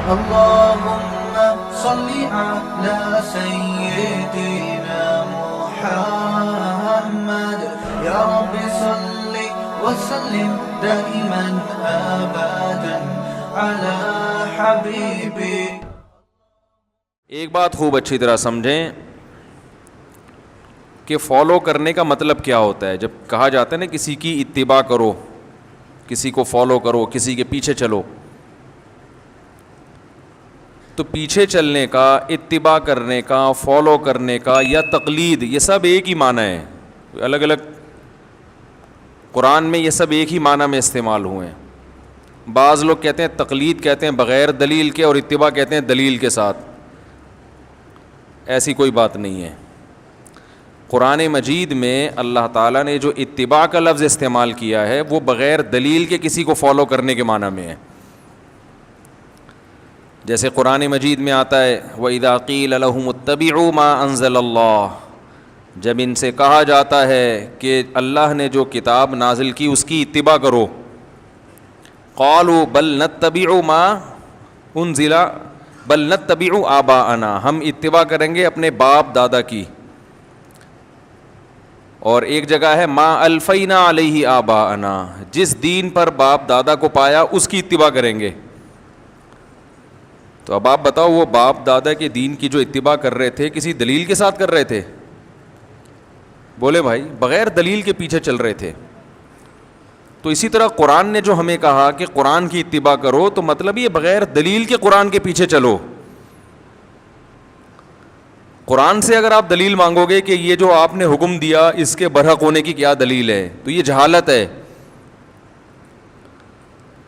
اللهم صل على سيدنا محمد يا رب صل وسلم دائما ابدا على حبيبي. ایک بات خوب اچھی طرح سمجھیں کہ فالو کرنے کا مطلب کیا ہوتا ہے. جب کہا جاتا ہے نا کسی کی اتباع کرو, کسی کو فالو کرو, کسی کے پیچھے چلو, تو پیچھے چلنے کا, اتباع کرنے کا, فالو کرنے کا یا تقلید, یہ سب ایک ہی معنی ہے. الگ الگ قرآن میں یہ سب ایک ہی معنی میں استعمال ہوئے ہیں. بعض لوگ کہتے ہیں تقلید کہتے ہیں بغیر دلیل کے, اور اتباع کہتے ہیں دلیل کے ساتھ. ایسی کوئی بات نہیں ہے. قرآن مجید میں اللہ تعالیٰ نے جو اتباع کا لفظ استعمال کیا ہے وہ بغیر دلیل کے کسی کو فالو کرنے کے معنی میں ہے. جیسے قرآن مجید میں آتا ہے وَإِذَا قِيلَ لَهُمُ اتَّبِعُوا مَا أَنزَلَ اللَّهُ, جب ان سے کہا جاتا ہے کہ اللہ نے جو کتاب نازل کی اس کی اتباع کرو, قَالُوا بَلْ نَتَّبِعُ مَا أُنزِلَ بَلْ نَتَّبِعُ آبَاءَنَا, ہم اتباع کریں گے اپنے باپ دادا کی. اور ایک جگہ ہے ما الفینا علیہ آباءنا, جس دین پر باپ دادا کو پایا اس کی اتباع کریں گے. تو اب آپ بتاؤ وہ باپ دادا کے دین کی جو اتباع کر رہے تھے کسی دلیل کے ساتھ کر رہے تھے؟ بولے بھائی, بغیر دلیل کے پیچھے چل رہے تھے. تو اسی طرح قرآن نے جو ہمیں کہا کہ قرآن کی اتباع کرو, تو مطلب یہ بغیر دلیل کے قرآن کے پیچھے چلو. قرآن سے اگر آپ دلیل مانگو گے کہ یہ جو آپ نے حکم دیا اس کے برحق ہونے کی کیا دلیل ہے, تو یہ جہالت ہے.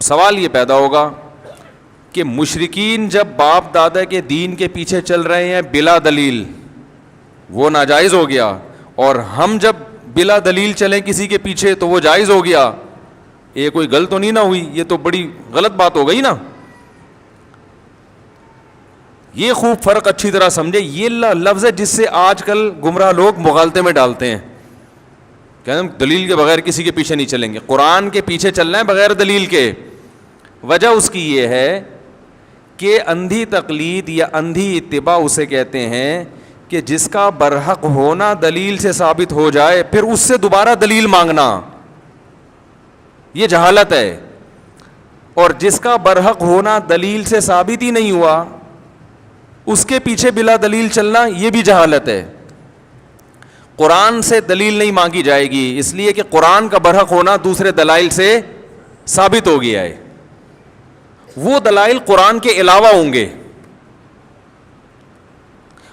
سوال یہ پیدا ہوگا کہ مشرکین جب باپ دادا کے دین کے پیچھے چل رہے ہیں بلا دلیل, وہ ناجائز ہو گیا, اور ہم جب بلا دلیل چلیں کسی کے پیچھے تو وہ جائز ہو گیا. یہ کوئی غلط تو نہیں نہ ہوئی, یہ تو بڑی غلط بات ہو گئی نا. یہ خوب فرق اچھی طرح سمجھے. یہ لفظ ہے جس سے آج کل گمراہ لوگ مغالطے میں ڈالتے ہیں, کہتے ہیں دلیل کے بغیر کسی کے پیچھے نہیں چلیں گے. قرآن کے پیچھے چلنا ہے بغیر دلیل کے. وجہ اس کی یہ ہے کہ اندھی تقلید یا اندھی اتباع اسے کہتے ہیں کہ جس کا برحق ہونا دلیل سے ثابت ہو جائے پھر اس سے دوبارہ دلیل مانگنا, یہ جہالت ہے. اور جس کا برحق ہونا دلیل سے ثابت ہی نہیں ہوا اس کے پیچھے بلا دلیل چلنا یہ بھی جہالت ہے. قرآن سے دلیل نہیں مانگی جائے گی اس لیے کہ قرآن کا برحق ہونا دوسرے دلائل سے ثابت ہو گیا ہے. وہ دلائل قرآن کے علاوہ ہوں گے.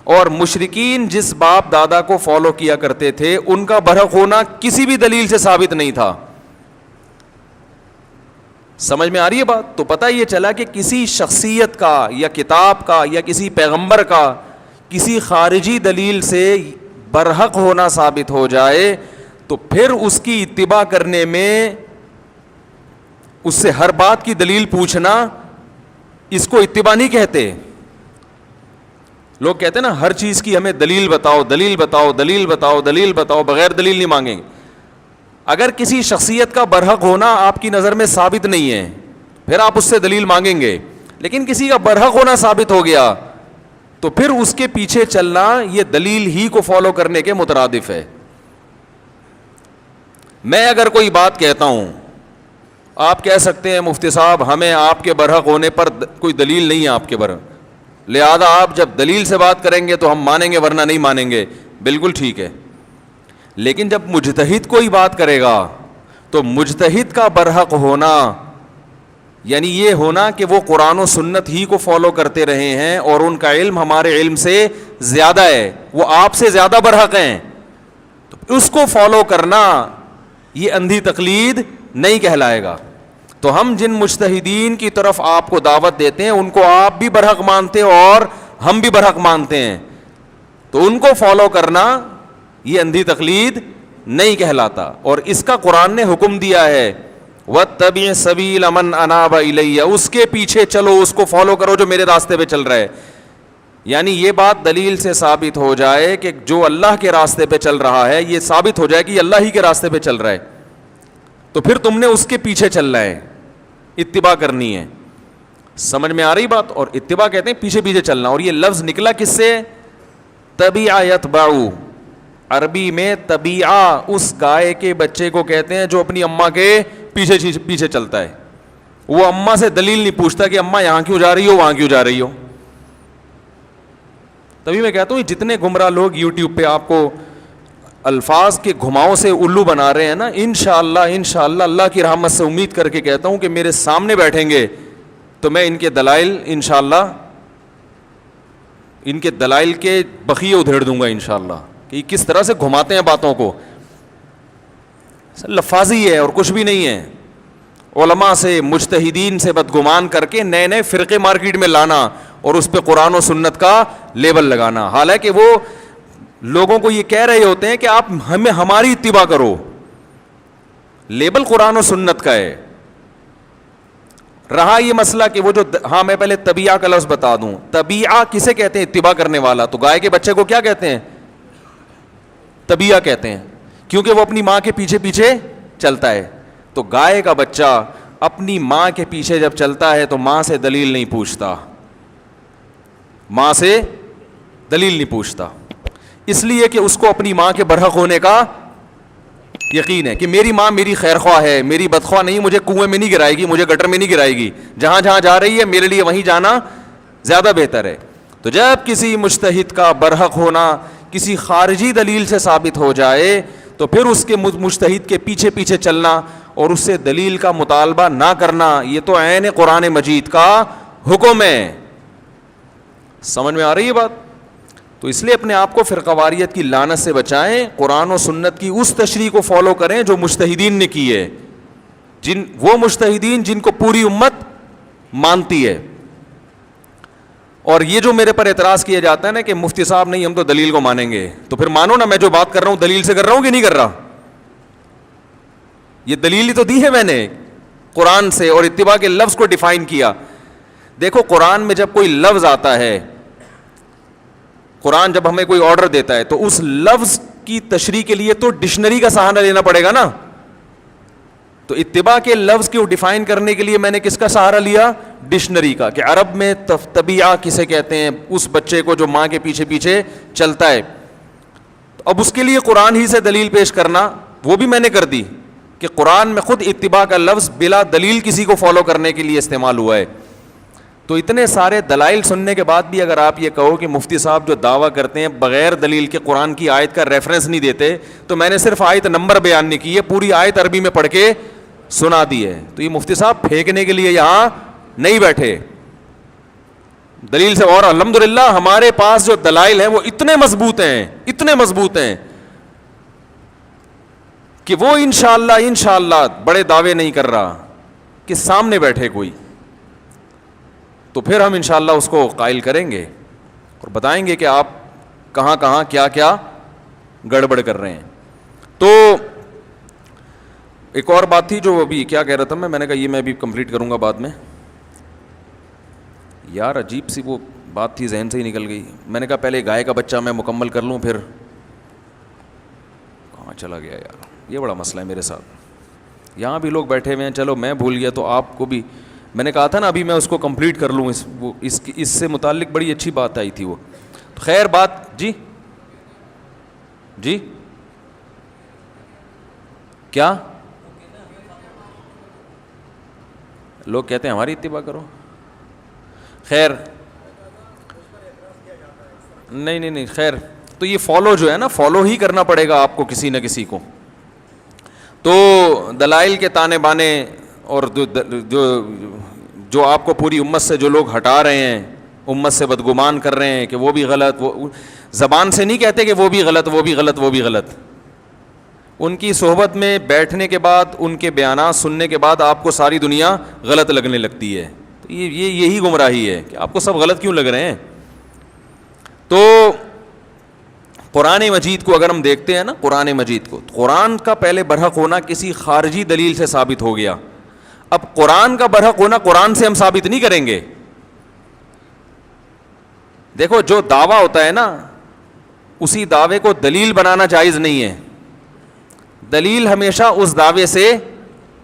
اور مشرکین جس باپ دادا کو فالو کیا کرتے تھے ان کا برحق ہونا کسی بھی دلیل سے ثابت نہیں تھا. سمجھ میں آ رہی ہے بات؟ تو پتہ یہ چلا کہ کسی شخصیت کا یا کتاب کا یا کسی پیغمبر کا کسی خارجی دلیل سے برحق ہونا ثابت ہو جائے تو پھر اس کی اتباع کرنے میں اس سے ہر بات کی دلیل پوچھنا اس کو اتباع نہیں کہتے. لوگ کہتے ہیں نا ہر چیز کی ہمیں دلیل بتاؤ, دلیل بتاؤ, دلیل بتاؤ, دلیل بتاؤ, بغیر دلیل نہیں مانگیں گے. اگر کسی شخصیت کا برحق ہونا آپ کی نظر میں ثابت نہیں ہے پھر آپ اس سے دلیل مانگیں گے, لیکن کسی کا برحق ہونا ثابت ہو گیا تو پھر اس کے پیچھے چلنا یہ دلیل ہی کو فالو کرنے کے مترادف ہے. میں اگر کوئی بات کہتا ہوں آپ کہہ سکتے ہیں مفتی صاحب ہمیں آپ کے برحق ہونے پر کوئی دلیل نہیں ہے آپ کے برحق, لہذا آپ جب دلیل سے بات کریں گے تو ہم مانیں گے ورنہ نہیں مانیں گے. بالکل ٹھیک ہے, لیکن جب مجتہد کوئی بات کرے گا تو مجتہد کا برحق ہونا یعنی یہ ہونا کہ وہ قرآن و سنت ہی کو فالو کرتے رہے ہیں اور ان کا علم ہمارے علم سے زیادہ ہے, وہ آپ سے زیادہ برحق ہیں, تو اس کو فالو کرنا یہ اندھی تقلید نہیں کہلائے گا. تو ہم جن مجتہدین کی طرف آپ کو دعوت دیتے ہیں ان کو آپ بھی برحق مانتے ہیں اور ہم بھی برحق مانتے ہیں, تو ان کو فالو کرنا یہ اندھی تقلید نہیں کہلاتا. اور اس کا قرآن نے حکم دیا ہے وَاتَّبِعْ سَبِيلَ مَنْ أَنَابَ إِلَيَّ, اس کے پیچھے چلو, اس کو فالو کرو جو میرے راستے پہ چل رہا ہے. یعنی یہ بات دلیل سے ثابت ہو جائے کہ جو اللہ کے راستے پہ چل رہا ہے یہ ثابت ہو جائے کہ یہ اللہ ہی کے راستے پہ چل رہا ہے, تو پھر تم نے اس کے پیچھے چلنا ہے, اتباع کرنی ہے. سمجھ میں آ رہی بات؟ اور اتباع کہتے ہیں پیچھے پیچھے چلنا، اور یہ لفظ نکلا کس سے؟ تبیع یتبعو، عربی میں تبیع اس گائے کے بچے کو کہتے ہیں جو اپنی اماں کے پیچھے پیچھے چلتا ہے. وہ اماں سے دلیل نہیں پوچھتا کہ اماں یہاں کیوں جا رہی ہو وہاں کیوں جا رہی ہو. تبھی میں کہتا ہوں جتنے گمراہ لوگ یوٹیوب پہ آپ کو الفاظ کے گھماؤ سے الو بنا رہے ہیں نا، انشاءاللہ اللہ کی رحمت سے امید کر کے کہتا ہوں کہ میرے سامنے بیٹھیں گے تو میں ان کے دلائل انشاءاللہ ان کے دلائل کے بخیے ادھیڑ دوں گا انشاءاللہ کہ یہ کس طرح سے گھماتے ہیں باتوں کو. لفاظی ہے اور کچھ بھی نہیں ہے. علماء سے مجتہدین سے بدگمان کر کے نئے نئے فرقے مارکیٹ میں لانا اور اس پہ قرآن و سنت کا لیبل لگانا، حالانکہ وہ لوگوں کو یہ کہہ رہے ہوتے ہیں کہ آپ ہماری اتباع کرو. لیبل قرآن و سنت کا ہے. رہا یہ مسئلہ کہ وہ جو ہاں میں پہلے تبیع کا لفظ بتا دوں. تبیع کسے کہتے ہیں؟ اتباع کرنے والا. تو گائے کے بچے کو کیا کہتے ہیں؟ تبیع کہتے ہیں، کیونکہ وہ اپنی ماں کے پیچھے پیچھے چلتا ہے. تو گائے کا بچہ اپنی ماں کے پیچھے جب چلتا ہے تو ماں سے دلیل نہیں پوچھتا، ماں سے دلیل نہیں پوچھتا، اس لیے کہ اس کو اپنی ماں کے برحق ہونے کا یقین ہے کہ میری ماں میری خیر خواہ ہے، میری بدخواہ نہیں، مجھے کنویں میں نہیں گرائے گی، مجھے گٹر میں نہیں گرائے گی، جہاں جہاں جا رہی ہے میرے لیے وہیں جانا زیادہ بہتر ہے. تو جب کسی مجتہد کا برحق ہونا کسی خارجی دلیل سے ثابت ہو جائے تو پھر اس کے مجتہد کے پیچھے پیچھے چلنا اور اس سے دلیل کا مطالبہ نہ کرنا، یہ تو عین قرآن مجید کا حکم ہے. سمجھ میں آ رہی ہے بات؟ تو اس لیے اپنے آپ کو فرقہ واریت کی لعنت سے بچائیں، قرآن و سنت کی اس تشریح کو فالو کریں جو مجتہدین نے کی ہے، وہ مجتہدین جن کو پوری امت مانتی ہے. اور یہ جو میرے پر اعتراض کیا جاتا ہے نا کہ مفتی صاحب نہیں ہم تو دلیل کو مانیں گے، تو پھر مانو نا میں جو بات کر رہا ہوں دلیل سے کر رہا ہوں کہ نہیں کر رہا؟ یہ دلیل ہی تو دی ہے میں نے قرآن سے، اور اتباع کے لفظ کو ڈیفائن کیا. دیکھو قرآن میں جب کوئی لفظ آتا ہے، قرآن جب ہمیں کوئی آرڈر دیتا ہے تو اس لفظ کی تشریح کے لیے تو ڈکشنری کا سہارا لینا پڑے گا نا. تو اتباع کے لفظ کو ڈیفائن کرنے کے لیے میں نے کس کا سہارا لیا؟ ڈکشنری کا، کہ عرب میں تبیع کسے کہتے ہیں؟ اس بچے کو جو ماں کے پیچھے پیچھے چلتا ہے. اب اس کے لیے قرآن ہی سے دلیل پیش کرنا وہ بھی میں نے کر دی کہ قرآن میں خود اتباع کا لفظ بلا دلیل کسی کو فالو کرنے کے لیے استعمال ہوا ہے. تو اتنے سارے دلائل سننے کے بعد بھی اگر آپ یہ کہو کہ مفتی صاحب جو دعویٰ کرتے ہیں بغیر دلیل کے قرآن کی آیت کا ریفرنس نہیں دیتے، تو میں نے صرف آیت نمبر بیان نہیں کی ہے، پوری آیت عربی میں پڑھ کے سنا دی ہے. تو یہ مفتی صاحب پھینکنے کے لیے یہاں نہیں بیٹھے دلیل سے. اور الحمدللہ ہمارے پاس جو دلائل ہیں وہ اتنے مضبوط ہیں کہ وہ انشاءاللہ بڑے دعوے نہیں کر رہا کہ سامنے بیٹھے کوئی، تو پھر ہم انشاءاللہ اس کو قائل کریں گے اور بتائیں گے کہ آپ کہاں کہاں کیا کیا گڑبڑ کر رہے ہیں. تو ایک اور بات تھی جو ابھی کیا کہہ رہا تھا میں نے کہا یہ میں ابھی کمپلیٹ کروں گا بعد میں. یار عجیب سی وہ بات تھی ذہن سے ہی نکل گئی. میں نے کہا پہلے گائے کا بچہ میں مکمل کر لوں پھر کہاں چلا گیا یار. یہ بڑا مسئلہ ہے میرے ساتھ. یہاں بھی لوگ بیٹھے ہوئے ہیں، چلو میں بھول گیا تو آپ کو بھی میں نے کہا تھا نا ابھی میں اس کو کمپلیٹ کر لوں. اس سے متعلق بڑی اچھی بات آئی تھی وہ. خیر بات جی کیا لوگ کہتے ہیں ہماری اتباع کرو. خیر نہیں خیر تو یہ فالو جو ہے نا فالو ہی کرنا پڑے گا آپ کو کسی نہ کسی کو. تو دلائل کے تانے بانے اور جو آپ کو پوری امت سے جو لوگ ہٹا رہے ہیں، امت سے بدگمان کر رہے ہیں کہ وہ بھی غلط، وہ زبان سے نہیں کہتے کہ وہ بھی غلط. ان کی صحبت میں بیٹھنے کے بعد ان کے بیانات سننے کے بعد آپ کو ساری دنیا غلط لگنے لگتی ہے. تو یہی گمراہی ہے کہ آپ کو سب غلط کیوں لگ رہے ہیں. تو قرآن مجید کو اگر ہم دیکھتے ہیں نا، قرآن مجید کو، قرآن کا پہلے برحق ہونا کسی خارجی دلیل سے ثابت ہو گیا. اب قرآن کا برحق ہونا قرآن سے ہم ثابت نہیں کریں گے. دیکھو جو دعویٰ ہوتا ہے نا اسی دعوے کو دلیل بنانا جائز نہیں ہے. دلیل ہمیشہ اس دعوے سے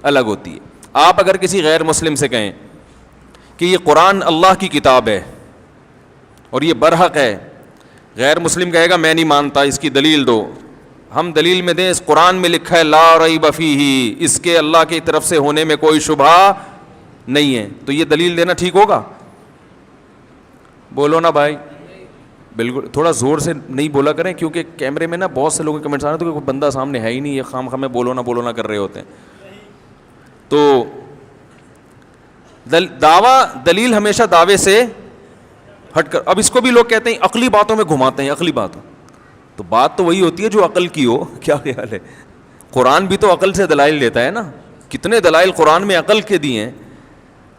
الگ ہوتی ہے. آپ اگر کسی غیر مسلم سے کہیں کہ یہ قرآن اللہ کی کتاب ہے اور یہ برحق ہے. غیر مسلم کہے گا میں نہیں مانتا, اس کی دلیل دو. ہم دلیل میں دیں, اس قرآن میں لکھا ہے لا ریب فیہ, اس کے اللہ کی طرف سے ہونے میں کوئی شبہ نہیں ہے, تو یہ دلیل دینا ٹھیک ہوگا؟ بولو نا بھائی, بالکل. تھوڑا زور سے نہیں بولا کریں کیونکہ کیمرے میں نا بہت سے لوگوں کے کمنٹس آ رہے ہیں تو کوئی بندہ سامنے ہے ہی نہیں, یہ خام خامے بولو نا کر رہے ہوتے ہیں. تو دلیل ہمیشہ دعوے سے ہٹ کر, اب اس کو بھی لوگ کہتے ہیں عقلی باتوں میں گھماتے ہیں, عقلی باتوں, تو بات تو وہی ہوتی ہے جو عقل کی ہو. کیا خیال ہے؟ قرآن بھی تو عقل سے دلائل دیتا ہے نا, کتنے دلائل قرآن میں عقل کے دیے ہیں.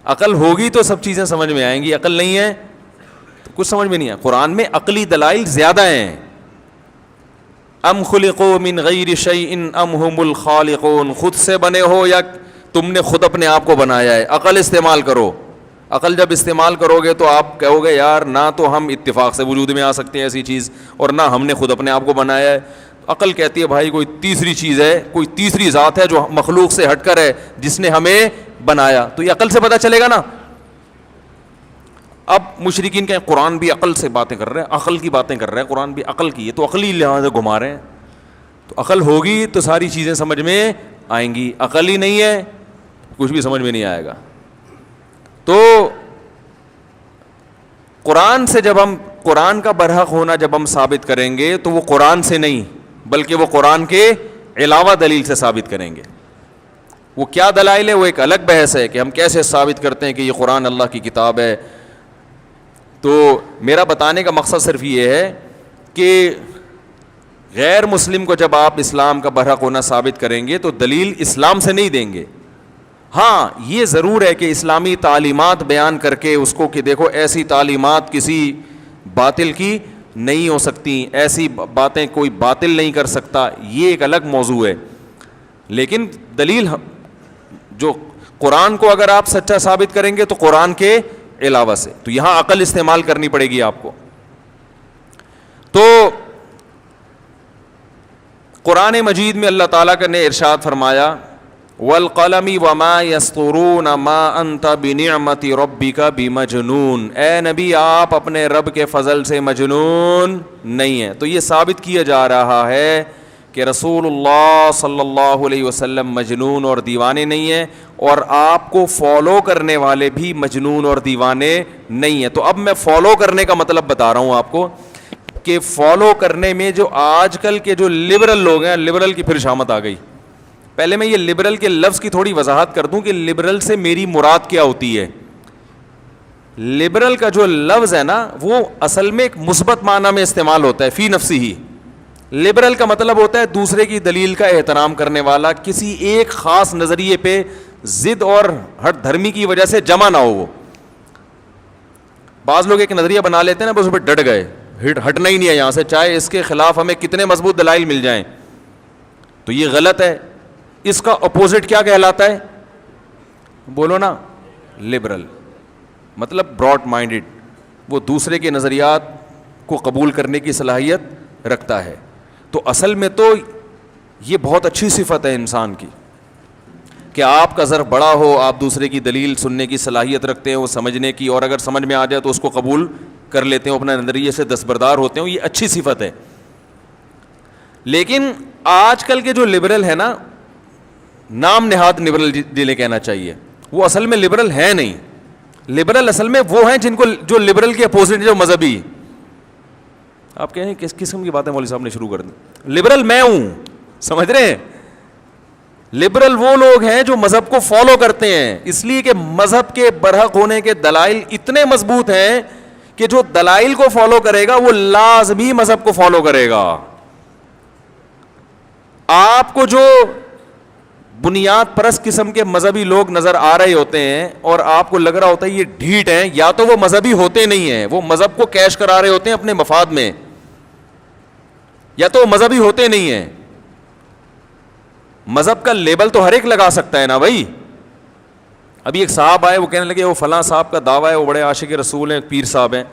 عقل ہوگی تو سب چیزیں سمجھ میں آئیں گی, عقل نہیں ہے تو کچھ سمجھ میں نہیں آئے. قرآن میں عقلی دلائل زیادہ ہیں. ام خلقوا من غیر شیء ام هم الخالقون, خود سے بنے ہو یا تم نے خود اپنے آپ کو بنایا ہے. عقل استعمال کرو. عقل جب استعمال کرو گے تو آپ کہو گے یار نہ تو ہم اتفاق سے وجود میں آ سکتے ہیں ایسی چیز, اور نہ ہم نے خود اپنے آپ کو بنایا ہے. عقل کہتی ہے بھائی کوئی تیسری چیز ہے, کوئی تیسری ذات ہے جو مخلوق سے ہٹ کر ہے, جس نے ہمیں بنایا. تو یہ عقل سے پتہ چلے گا نا. اب مشرکین کہیں قرآن بھی عقل سے باتیں کر رہے ہیں, عقل کی باتیں کر رہے ہیں, قرآن بھی عقل کی ہے, تو عقلی لحاظ سے گھما رہے ہیں. تو عقل ہوگی تو ساری چیزیں سمجھ میں آئیں گی, عقل ہی نہیں ہے کچھ بھی سمجھ میں نہیں آئے گا. تو قرآن سے جب ہم قرآن کا برحق ہونا جب ہم ثابت کریں گے تو وہ قرآن سے نہیں بلکہ وہ قرآن کے علاوہ دلیل سے ثابت کریں گے. وہ کیا دلائل ہے وہ ایک الگ بحث ہے کہ ہم کیسے ثابت کرتے ہیں کہ یہ قرآن اللہ کی کتاب ہے. تو میرا بتانے کا مقصد صرف یہ ہے کہ غیر مسلم کو جب آپ اسلام کا برحق ہونا ثابت کریں گے تو دلیل اسلام سے نہیں دیں گے. ہاں یہ ضرور ہے کہ اسلامی تعلیمات بیان کر کے اس کو کہ دیکھو ایسی تعلیمات کسی باطل کی نہیں ہو سکتی, ایسی باتیں کوئی باطل نہیں کر سکتا, یہ ایک الگ موضوع ہے. لیکن دلیل جو قرآن کو اگر آپ سچا ثابت کریں گے تو قرآن کے علاوہ سے, تو یہاں عقل استعمال کرنی پڑے گی آپ کو. تو قرآن مجید میں اللہ تعالیٰ نے ارشاد فرمایا والقلم وما یسطرون ما انت بنعمت ربک بمجنون, اے نبی آپ اپنے رب کے فضل سے مجنون نہیں ہیں. تو یہ ثابت کیا جا رہا ہے کہ رسول اللہ صلی اللہ علیہ وسلم مجنون اور دیوانے نہیں ہیں, اور آپ کو فالو کرنے والے بھی مجنون اور دیوانے نہیں ہیں. تو اب میں فالو کرنے کا مطلب بتا رہا ہوں آپ کو کہ فالو کرنے میں جو آج کل کے جو لبرل لوگ ہیں, لبرل کی پھر شامت آ گئی. پہلے میں یہ لبرل کے لفظ کی تھوڑی وضاحت کر دوں کہ لبرل سے میری مراد کیا ہوتی ہے. لبرل کا جو لفظ ہے نا وہ اصل میں ایک مثبت معنی میں استعمال ہوتا ہے فی نفسی ہی. لبرل کا مطلب ہوتا ہے دوسرے کی دلیل کا احترام کرنے والا, کسی ایک خاص نظریے پہ ضد اور ہٹ دھرمی کی وجہ سے جمع نہ ہو. وہ بعض لوگ ایک نظریہ بنا لیتے ہیں نا, بس اس پہ ڈٹ گئے, ہٹنا ہی نہیں ہے یہاں سے, چاہے اس کے خلاف ہمیں کتنے مضبوط دلائل مل جائیں. تو یہ غلط ہے. اس کا اپوزٹ کیا کہلاتا ہے؟ بولو نا, لبرل. مطلب براڈ مائنڈڈ, وہ دوسرے کے نظریات کو قبول کرنے کی صلاحیت رکھتا ہے. تو اصل میں تو یہ بہت اچھی صفت ہے انسان کی کہ آپ کا ظرف بڑا ہو, آپ دوسرے کی دلیل سننے کی صلاحیت رکھتے ہیں, وہ سمجھنے کی, اور اگر سمجھ میں آ جائے تو اس کو قبول کر لیتے ہیں, اپنے نظریے سے دستبردار ہوتے ہیں. یہ اچھی صفت ہے. لیکن آج کل کے جو لبرل ہے نا, نام نہاد لبرل جنہیں کہنا چاہیے, وہ اصل میں لبرل ہیں نہیں. لبرل اصل میں وہ ہیں جن کو جو لبرل کے اپوزٹ جو مذہبی. آپ کہیں کس قسم کی باتیں مولوی صاحب نے شروع کر دی. لبرل میں ہوں, سمجھ رہے ہیں؟ لبرل وہ لوگ ہیں جو مذہب کو فالو کرتے ہیں, اس لیے کہ مذہب کے برحق ہونے کے دلائل اتنے مضبوط ہیں کہ جو دلائل کو فالو کرے گا وہ لازمی مذہب کو فالو کرے گا. آپ کو جو بنیاد پرست قسم کے مذہبی لوگ نظر آ رہے ہوتے ہیں اور آپ کو لگ رہا ہوتا ہے یہ ڈھیٹ ہیں, یا تو وہ مذہبی ہوتے نہیں ہیں, وہ مذہب کو کیش کرا رہے ہوتے ہیں اپنے مفاد میں, یا تو وہ مذہبی ہوتے نہیں ہیں. مذہب کا لیبل تو ہر ایک لگا سکتا ہے نا بھائی. ابھی ایک صاحب آئے, وہ کہنے لگے وہ فلاں صاحب کا دعویٰ ہے, وہ بڑے عاشق رسول ہیں, پیر صاحب ہیں,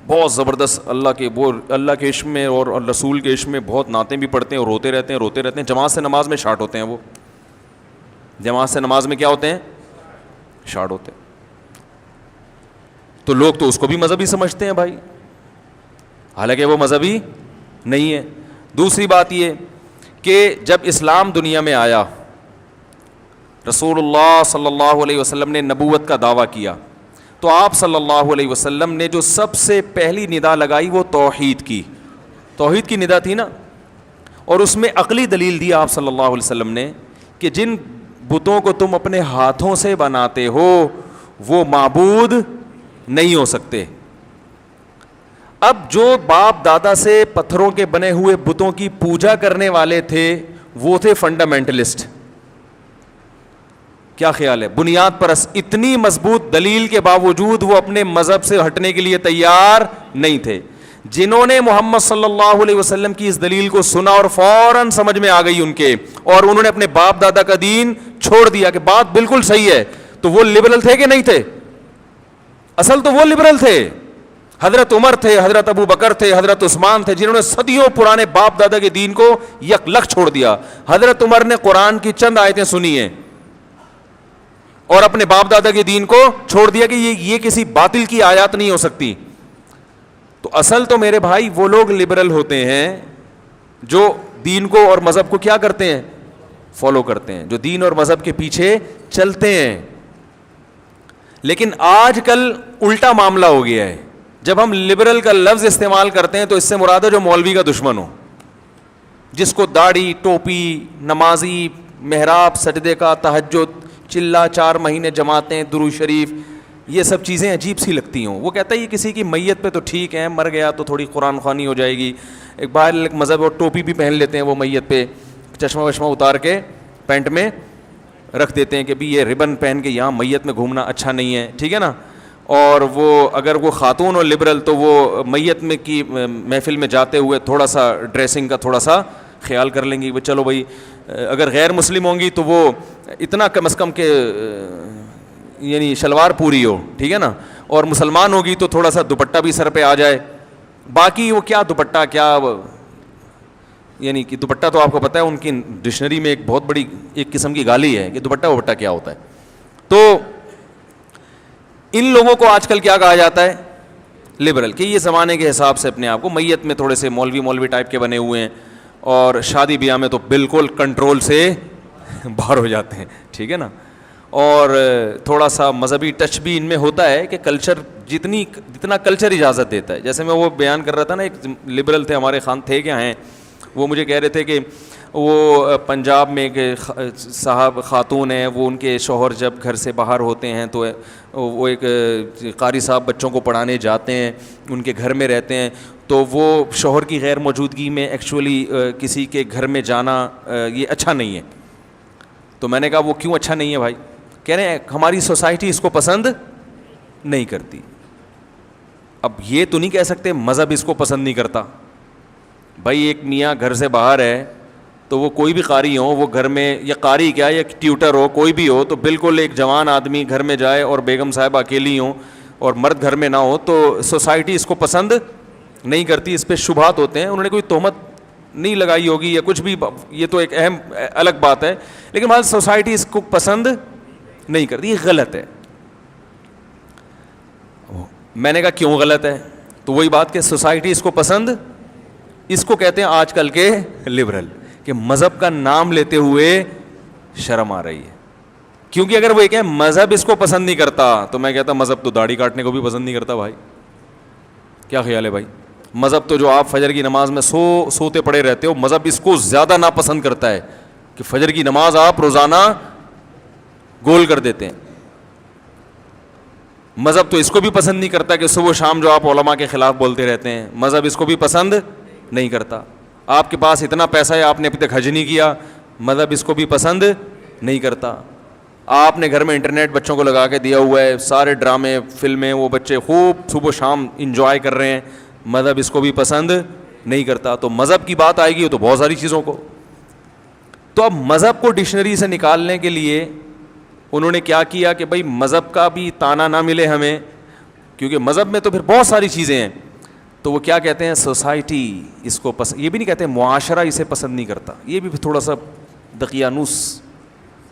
بہت زبردست اللہ کے عشق میں اور رسول کے عشق میں بہت نعتیں بھی پڑھتے ہیں اور روتے رہتے ہیں. جماعت سے نماز میں شارٹ ہوتے ہیں, وہ جماعت سے نماز میں کیا ہوتے ہیں؟ شارٹ ہوتے ہیں. تو لوگ تو اس کو بھی مذہبی سمجھتے ہیں بھائی، حالانکہ وہ مذہبی نہیں ہے۔ دوسری بات یہ کہ جب اسلام دنیا میں آیا، رسول اللہ صلی اللہ علیہ وسلم نے نبوت کا دعویٰ کیا، تو آپ صلی اللہ علیہ وسلم نے جو سب سے پہلی ندا لگائی وہ توحید کی ندا تھی نا، اور اس میں عقلی دلیل دی آپ صلی اللہ علیہ وسلم نے کہ جن بتوں کو تم اپنے ہاتھوں سے بناتے ہو وہ معبود نہیں ہو سکتے۔ اب جو باپ دادا سے پتھروں کے بنے ہوئے بتوں کی پوجا کرنے والے تھے وہ تھے فنڈامنٹلسٹ۔ کیا خیال ہے؟ بنیاد پرست، اتنی مضبوط دلیل کے باوجود وہ اپنے مذہب سے ہٹنے کے لیے تیار نہیں تھے۔ جنہوں نے محمد صلی اللہ علیہ وسلم کی اس دلیل کو سنا اور فوراً سمجھ میں آ گئی ان کے، اور انہوں نے اپنے باپ دادا کا دین چھوڑ دیا کہ بات بالکل صحیح ہے، تو وہ لبرل تھے کہ نہیں تھے؟ اصل تو وہ لبرل تھے، حضرت عمر تھے، حضرت ابو بکر تھے، حضرت عثمان تھے، جنہوں نے صدیوں پرانے باپ دادا کے دین کو یک لخ چھوڑ دیا۔ حضرت عمر نے قرآن کی چند آیتیں سنی ہیں اور اپنے باپ دادا کے دین کو چھوڑ دیا کہ یہ کسی باطل کی آیات نہیں ہو سکتی۔ تو اصل تو میرے بھائی وہ لوگ لبرل ہوتے ہیں جو دین کو اور مذہب کو کیا کرتے ہیں؟ فالو کرتے ہیں، جو دین اور مذہب کے پیچھے چلتے ہیں۔ لیکن آج کل الٹا معاملہ ہو گیا ہے، جب ہم لبرل کا لفظ استعمال کرتے ہیں تو اس سے مراد ہے جو مولوی کا دشمن ہو، جس کو داڑھی، ٹوپی، نمازی، محراب، سجدے کا، تہجد، چلا 4 مہینے جماعتیں، درود شریف، یہ سب چیزیں عجیب سی لگتی ہوں۔ وہ کہتا ہے یہ کسی کی میت پہ تو ٹھیک ہے، مر گیا تو تھوڑی قرآن خوانی ہو جائے گی، ایک باہر ایک مذہب اور ٹوپی بھی پہن لیتے ہیں وہ میت پہ، چشمہ وشمہ اتار کے پینٹ میں رکھ دیتے ہیں کہ بھی یہ ربن پہن کے یہاں میت میں گھومنا اچھا نہیں ہے، ٹھیک ہے نا۔ اور وہ اگر وہ خاتون اور لبرل تو وہ میت میں کی محفل میں جاتے ہوئے تھوڑا سا ڈریسنگ کا تھوڑا سا خیال کر لیں گی، وہ چلو بھائی اگر غیر مسلم ہوں گی تو وہ اتنا کم از کم کہ یعنی شلوار پوری ہو، ٹھیک ہے نا، اور مسلمان ہوگی تو تھوڑا سا دوپٹہ بھی سر پہ آ جائے۔ باقی وہ کیا دوپٹہ، کیا یعنی کہ دوپٹہ تو آپ کو پتہ ہے ان کی ڈکشنری میں ایک بہت بڑی ایک قسم کی گالی ہے کہ دوپٹہ وپٹہ کیا ہوتا ہے۔ تو ان لوگوں کو آج کل کیا کہا جاتا ہے؟ لبرل، کہ یہ زمانے کے حساب سے اپنے آپ کو میت میں تھوڑے سے مولوی ٹائپ کے بنے ہوئے ہیں، اور شادی بیاہ میں تو بالکل کنٹرول سے باہر ہو جاتے ہیں، ٹھیک ہے نا۔ اور تھوڑا سا مذہبی ٹچ بھی ان میں ہوتا ہے کہ کلچر جتنا کلچر اجازت دیتا ہے۔ جیسے میں وہ بیان کر رہا تھا نا، ایک لبرل تھے ہمارے تھے کیا ہیں، وہ مجھے کہہ رہے تھے کہ وہ پنجاب میں ایک صاحب خاتون ہیں، وہ ان کے شوہر جب گھر سے باہر ہوتے ہیں تو وہ ایک قاری صاحب بچوں کو پڑھانے جاتے ہیں، ان کے گھر میں رہتے ہیں، تو وہ شوہر کی غیر موجودگی میں ایکچولی کسی کے گھر میں جانا یہ اچھا نہیں ہے۔ تو میں نے کہا وہ کیوں اچھا نہیں ہے بھائی؟ کہہ رہے ہیں ہماری سوسائٹی اس کو پسند نہیں کرتی۔ اب یہ تو نہیں کہہ سکتے مذہب اس کو پسند نہیں کرتا بھائی۔ ایک میاں گھر سے باہر ہے تو وہ کوئی بھی قاری ہو، وہ گھر میں یا قاری کیا یا ٹیوٹر ہو، کوئی بھی ہو، تو بالکل ایک جوان آدمی گھر میں جائے اور بیگم صاحب اکیلی ہوں اور مرد گھر میں نہ ہو تو سوسائٹی اس کو پسند نہیں کرتی۔ اس پہ شبہات ہوتے ہیں، انہوں نے کوئی تہمت نہیں لگائی ہوگی یا کچھ بھی، یہ تو ایک اہم الگ بات ہے، لیکن ہماری سوسائٹی اس کو پسند نہیں کرتی، یہ غلط ہے۔ میں نے کہا کیوں غلط ہے؟ تو وہی بات کہ سوسائٹی اس کو پسند، اس کو کہتے ہیں آج کل کے لبرل، کہ مذہب کا نام لیتے ہوئے شرم آ رہی ہے۔ کیونکہ اگر وہ یہ کہیں مذہب اس کو پسند نہیں کرتا تو میں کہتا مذہب تو داڑھی کاٹنے کو بھی پسند نہیں کرتا بھائی۔ کیا خیال ہے بھائی؟ مذہب تو جو آپ فجر کی نماز میں سوتے پڑے رہتے ہو، مذہب اس کو زیادہ ناپسند کرتا ہے کہ فجر کی نماز آپ روزانہ گول کر دیتے ہیں۔ مذہب تو اس کو بھی پسند نہیں کرتا کہ صبح و شام جو آپ علماء کے خلاف بولتے رہتے ہیں، مذہب اس کو بھی پسند نہیں کرتا۔ آپ کے پاس اتنا پیسہ ہے، آپ نے ابھی تک حج نہیں کیا، مذہب اس کو بھی پسند نہیں کرتا۔ آپ نے گھر میں انٹرنیٹ بچوں کو لگا کے دیا ہوا ہے، سارے ڈرامے فلمیں وہ بچے خوب صبح و شام انجوائے کر رہے ہیں، مذہب اس کو بھی پسند نہیں کرتا۔ تو مذہب کی بات آئے گی تو بہت ساری چیزوں کو، تو اب مذہب کو ڈکشنری سے نکالنے کے لیے انہوں نے کیا کیا کہ بھائی مذہب کا بھی تانا نہ ملے ہمیں، کیونکہ مذہب میں تو پھر بہت ساری چیزیں ہیں، تو وہ کیا کہتے ہیں سوسائٹی اس کو پسند، یہ بھی نہیں کہتے معاشرہ اسے پسند نہیں کرتا، یہ بھی تھوڑا سا دقیانوس،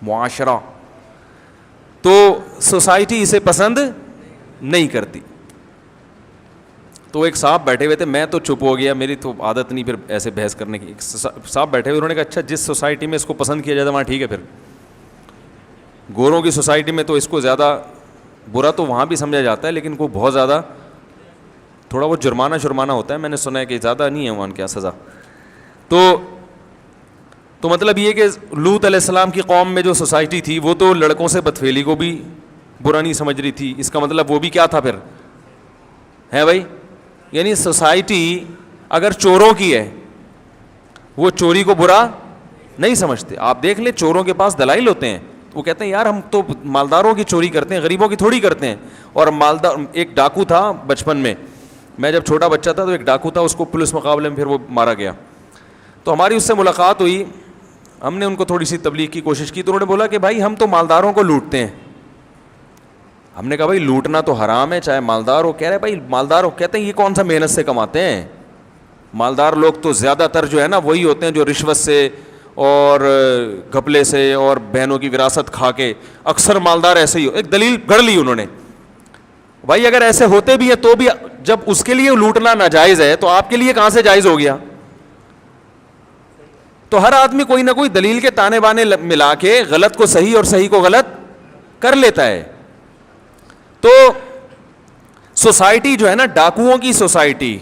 معاشرہ تو سوسائٹی اسے پسند نہیں کرتی۔ تو ایک صاحب بیٹھے ہوئے تھے, میں تو چپ ہو گیا, میری تو عادت نہیں پھر ایسے بحث کرنے کی. ایک صاحب بیٹھے ہوئے, انہوں نے کہا اچھا جس سوسائٹی میں اس کو پسند کیا جاتا ہے وہاں ٹھیک ہے, پھر گوروں کی سوسائٹی میں تو اس کو زیادہ برا تو وہاں بھی سمجھا جاتا ہے, لیکن کو بہت زیادہ تھوڑا وہ جرمانہ ہوتا ہے, میں نے سنا ہے کہ زیادہ نہیں ہے وہاں کیا سزا. تو مطلب یہ کہ لوط علیہ السلام کی قوم میں جو سوسائٹی تھی وہ تو لڑکوں سے بدفعلی کو بھی برا نہیں سمجھ رہی تھی, اس کا مطلب وہ بھی کیا تھا پھر ہے بھائی, یعنی سوسائٹی اگر چوروں کی ہے وہ چوری کو برا نہیں سمجھتے. آپ دیکھ لیں چوروں کے پاس دلائل ہوتے ہیں, وہ کہتے ہیں یار ہم تو مالداروں کی چوری کرتے ہیں, غریبوں کی تھوڑی کرتے ہیں. اور مالدار, ایک ڈاکو تھا بچپن میں جب چھوٹا بچہ تھا تو ایک ڈاکو تھا, اس کو پولیس مقابلے میں پھر وہ مارا گیا. تو ہماری اس سے ملاقات ہوئی, ہم نے ان کو تھوڑی سی تبلیغ کی کوشش کی, تو انہوں نے بولا کہ بھائی ہم تو مالداروں کو لوٹتے ہیں. ہم نے کہا بھائی لوٹنا تو حرام ہے چاہے مالدار ہو. کہہ رہے بھائی مالدار ہو, کہتے ہیں یہ کون سا محنت سے کماتے ہیں, مالدار لوگ تو زیادہ تر جو ہے نا وہی ہوتے ہیں جو رشوت سے اور گھپلے سے اور بہنوں کی وراثت کھا کے, اکثر مالدار ایسے ہی ہو. ایک دلیل گڑھ لی انہوں نے. بھائی اگر ایسے ہوتے بھی ہیں تو بھی جب اس کے لیے لوٹنا ناجائز ہے تو آپ کے لیے کہاں سے جائز ہو گیا. تو ہر آدمی کوئی نہ کوئی دلیل کے تانے بانے ملا کے غلط کو صحیح اور صحیح کو غلط کر لیتا ہے. تو سوسائٹی جو ہے نا ڈاکوؤں کی سوسائٹی,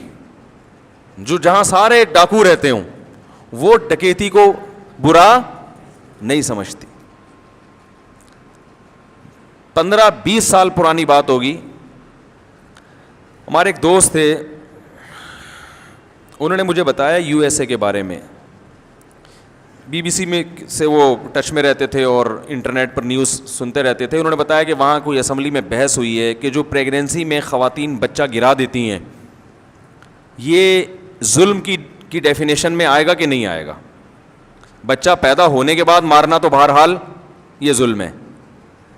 جو جہاں سارے ڈاکو رہتے ہوں, وہ ڈکیتی کو برا نہیں سمجھتی. 15-20 سال پرانی بات ہوگی, ہمارے ایک دوست تھے, انہوں نے مجھے بتایا یو ایس اے کے بارے میں. بی بی سی میں سے وہ ٹچ میں رہتے تھے اور انٹرنیٹ پر نیوز سنتے رہتے تھے. انہوں نے بتایا کہ وہاں کوئی اسمبلی میں بحث ہوئی ہے کہ جو پریگنینسی میں خواتین بچہ گرا دیتی ہیں یہ ظلم کی ڈیفینیشن میں آئے گا کہ نہیں آئے گا. بچہ پیدا ہونے کے بعد مارنا تو بہرحال یہ ظلم ہے,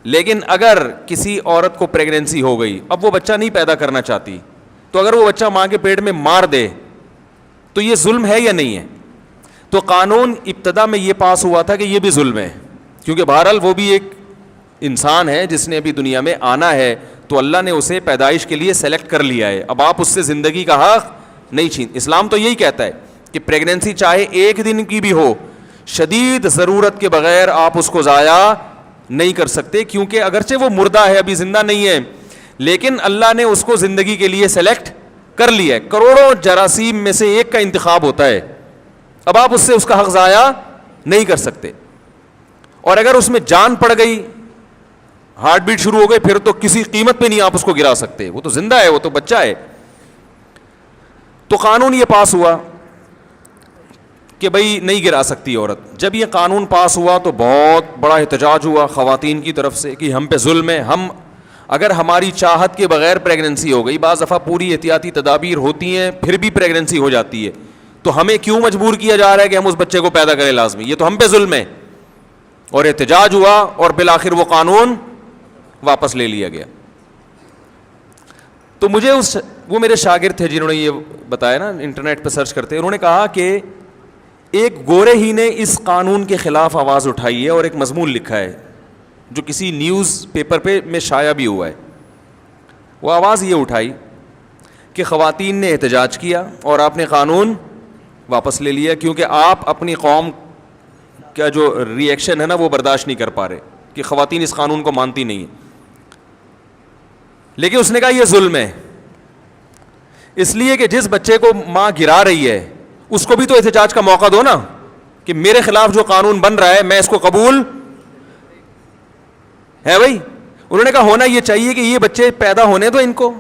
لیکن اگر کسی عورت کو پریگنینسی ہو گئی, اب وہ بچہ نہیں پیدا کرنا چاہتی, تو اگر وہ بچہ ماں کے پیٹ میں مار دے تو یہ ظلم ہے یا نہیں ہے. تو قانون ابتدا میں یہ پاس ہوا تھا کہ یہ بھی ظلم ہے, کیونکہ بہرحال وہ بھی ایک انسان ہے جس نے ابھی دنیا میں آنا ہے, تو اللہ نے اسے پیدائش کے لیے سلیکٹ کر لیا ہے, اب آپ اس سے زندگی کا حق نہیں چھین. اسلام تو یہی کہتا ہے کہ پریگنینسی چاہے 1 دن کی بھی ہو, شدید ضرورت کے بغیر آپ اس کو ضائع نہیں کر سکتے, کیونکہ اگرچہ وہ مردہ ہے ابھی زندہ نہیں ہے, لیکن اللہ نے اس کو زندگی کے لیے سلیکٹ کر لیا ہے. کروڑوں جراثیم میں سے ایک کا انتخاب ہوتا ہے, اب آپ اس سے اس کا حق ضائع نہیں کر سکتے. اور اگر اس میں جان پڑ گئی, ہارٹ بیٹ شروع ہو گئی, پھر تو کسی قیمت پہ نہیں آپ اس کو گرا سکتے, وہ تو زندہ ہے, وہ تو بچہ ہے. تو قانون یہ پاس ہوا کہ بھئی نہیں گرا سکتی عورت. جب یہ قانون پاس ہوا تو بہت بڑا احتجاج ہوا خواتین کی طرف سے کہ ہم پہ ظلم ہے, ہم اگر ہماری چاہت کے بغیر پریگنینسی ہو گئی, بعض دفعہ پوری احتیاطی تدابیر ہوتی ہیں پھر بھی پریگنینسی ہو جاتی ہے, تو ہمیں کیوں مجبور کیا جا رہا ہے کہ ہم اس بچے کو پیدا کریں لازمی, یہ تو ہم پہ ظلم ہے. اور احتجاج ہوا اور بالآخر وہ قانون واپس لے لیا گیا. تو مجھے وہ میرے شاگرد تھے جنہوں نے یہ بتایا نا, انٹرنیٹ پہ سرچ کرتے, انہوں نے کہا کہ ایک گورے ہی نے اس قانون کے خلاف آواز اٹھائی ہے اور ایک مضمون لکھا ہے جو کسی نیوز پیپر پہ میں شائع بھی ہوا ہے. وہ آواز یہ اٹھائی کہ خواتین نے احتجاج کیا اور آپ نے قانون واپس لے لیا, کیونکہ آپ اپنی قوم کا جو ری ایکشن ہے نا وہ برداشت نہیں کر پا رہے کہ خواتین اس قانون کو مانتی نہیں ہیں. لیکن اس نے کہا یہ ظلم ہے, اس لیے کہ جس بچے کو ماں گرا رہی ہے اس کو بھی تو احتجاج کا موقع دو نا, کہ میرے خلاف جو قانون بن رہا ہے میں اس کو قبول ہے. بھائی انہوں نے کہا ہونا یہ چاہیے کہ یہ بچے پیدا ہونے دو ان کو,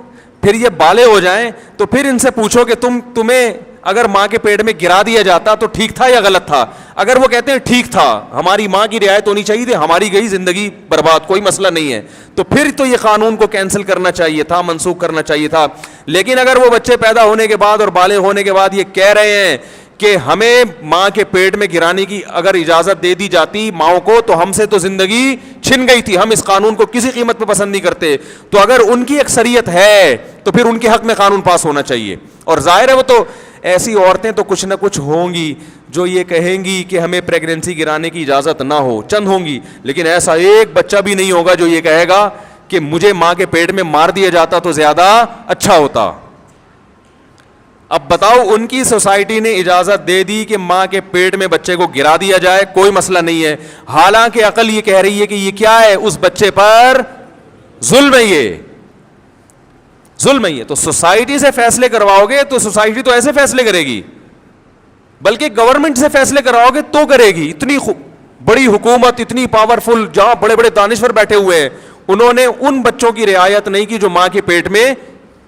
پھر یہ بالغ ہو جائیں تو پھر ان سے پوچھو کہ تمہیں اگر ماں کے پیٹ میں گرا دیا جاتا تو ٹھیک تھا یا غلط تھا. اگر وہ کہتے ہیں ٹھیک تھا, ہماری ماں کی رعایت ہونی چاہیے تھی, ہماری گئی زندگی برباد, کوئی مسئلہ نہیں ہے, تو پھر تو یہ قانون کو کینسل کرنا چاہیے تھا, منسوخ کرنا چاہیے تھا. لیکن اگر وہ بچے پیدا ہونے کے بعد اور بالغ ہونے کے بعد یہ کہہ رہے ہیں کہ ہمیں ماں کے پیٹ میں گرانے کی اگر اجازت دے دی جاتی ماؤں کو تو ہم سے تو زندگی چھن گئی تھی, ہم اس قانون کو کسی قیمت پہ پسند نہیں کرتے, تو اگر ان کی اکثریت ہے تو پھر ان کے حق میں قانون پاس ہونا چاہیے. اور ظاہر ہے وہ تو ایسی عورتیں تو کچھ نہ کچھ ہوں گی جو یہ کہیں گی کہ ہمیں پریگنینسی گرانے کی اجازت نہ ہو, چند ہوں گی, لیکن ایسا ایک بچہ بھی نہیں ہوگا جو یہ کہے گا کہ مجھے ماں کے پیٹ میں مار دیا جاتا تو زیادہ اچھا ہوتا. اب بتاؤ ان کی سوسائٹی نے اجازت دے دی کہ ماں کے پیٹ میں بچے کو گرا دیا جائے, کوئی مسئلہ نہیں ہے, حالانکہ عقل یہ کہہ رہی ہے کہ یہ کیا ہے, اس بچے پر ظلم ہے, یہ ظلم ہے یہ. تو سوسائٹی سے فیصلے کرواؤ گے تو سوسائٹی تو ایسے فیصلے کرے گی, بلکہ گورنمنٹ سے فیصلے کرواؤ گے تو کرے گی. اتنی بڑی حکومت, اتنی پاورفل, جہاں بڑے بڑے دانشور بیٹھے ہوئے ہیں, انہوں نے ان بچوں کی رعایت نہیں کی جو ماں کے پیٹ میں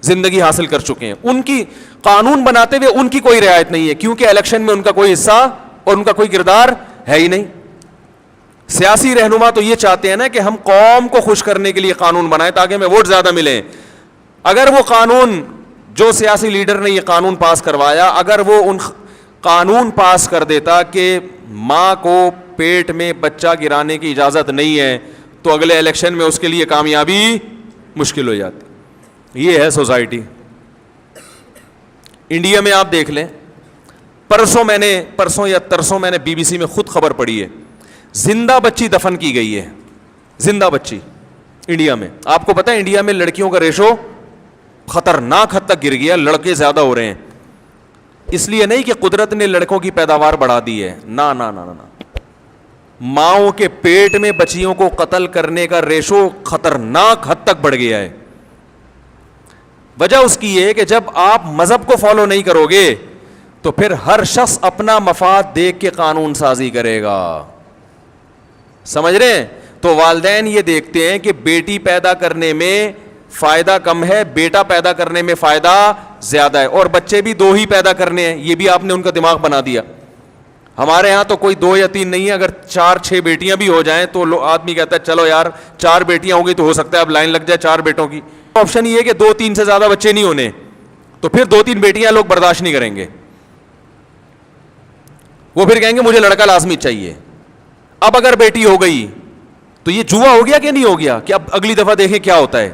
زندگی حاصل کر چکے ہیں. ان کی قانون بناتے ہوئے ان کی کوئی رعایت نہیں ہے, کیونکہ الیکشن میں ان کا کوئی حصہ اور ان کا کوئی کردار ہے ہی نہیں. سیاسی رہنما تو یہ چاہتے ہیں نا کہ ہم قوم کو خوش کرنے کے لیے قانون بنائیں تاکہ ہمیں ووٹ زیادہ ملیں. اگر وہ قانون, جو سیاسی لیڈر نے یہ قانون پاس کروایا, اگر وہ ان قانون پاس کر دیتا کہ ماں کو پیٹ میں بچہ گرانے کی اجازت نہیں ہے, تو اگلے الیکشن میں اس کے لیے کامیابی مشکل ہو جاتی. یہ ہے سوسائٹی. انڈیا میں آپ دیکھ لیں, پرسوں یا ترسوں میں نے بی بی سی میں خود خبر پڑھی ہے, زندہ بچی دفن کی گئی ہے, زندہ بچی انڈیا میں. آپ کو پتہ ہے انڈیا میں لڑکیوں کا ریشو خطرناک حد تک گر گیا, لڑکے زیادہ ہو رہے ہیں. اس لیے نہیں کہ قدرت نے لڑکوں کی پیداوار بڑھا دی ہے, نہ نہ نہ نہ, ماؤں کے پیٹ میں بچیوں کو قتل کرنے کا ریشو خطرناک حد تک بڑھ گیا ہے. وجہ اس کی ہے کہ جب آپ مذہب کو فالو نہیں کرو گے تو پھر ہر شخص اپنا مفاد دیکھ کے قانون سازی کرے گا. سمجھ رہے ہیں؟ تو والدین یہ دیکھتے ہیں کہ بیٹی پیدا کرنے میں فائدہ کم ہے, بیٹا پیدا کرنے میں فائدہ زیادہ ہے, اور بچے بھی 2 ہی پیدا کرنے ہیں. یہ بھی آپ نے ان کا دماغ بنا دیا. ہمارے ہاں تو کوئی 2 یا 3 نہیں ہے, اگر 4-6 بیٹیاں بھی ہو جائیں تو آدمی کہتا ہے چلو یار 4 بیٹیاں ہوں گی تو ہو سکتا ہے اب لائن لگ جائے 4 بیٹوں کی. آپشن یہ ہے کہ 2-3 سے زیادہ بچے نہیں ہونے, تو پھر 2-3 بیٹیاں لوگ برداشت نہیں کریں گے, وہ پھر کہیں گے مجھے لڑکا لازمی چاہیے. اب اگر بیٹی ہو گئی تو یہ جوا ہو گیا کہ نہیں ہو گیا, کہ اب اگلی دفعہ دیکھیں کیا ہوتا ہے.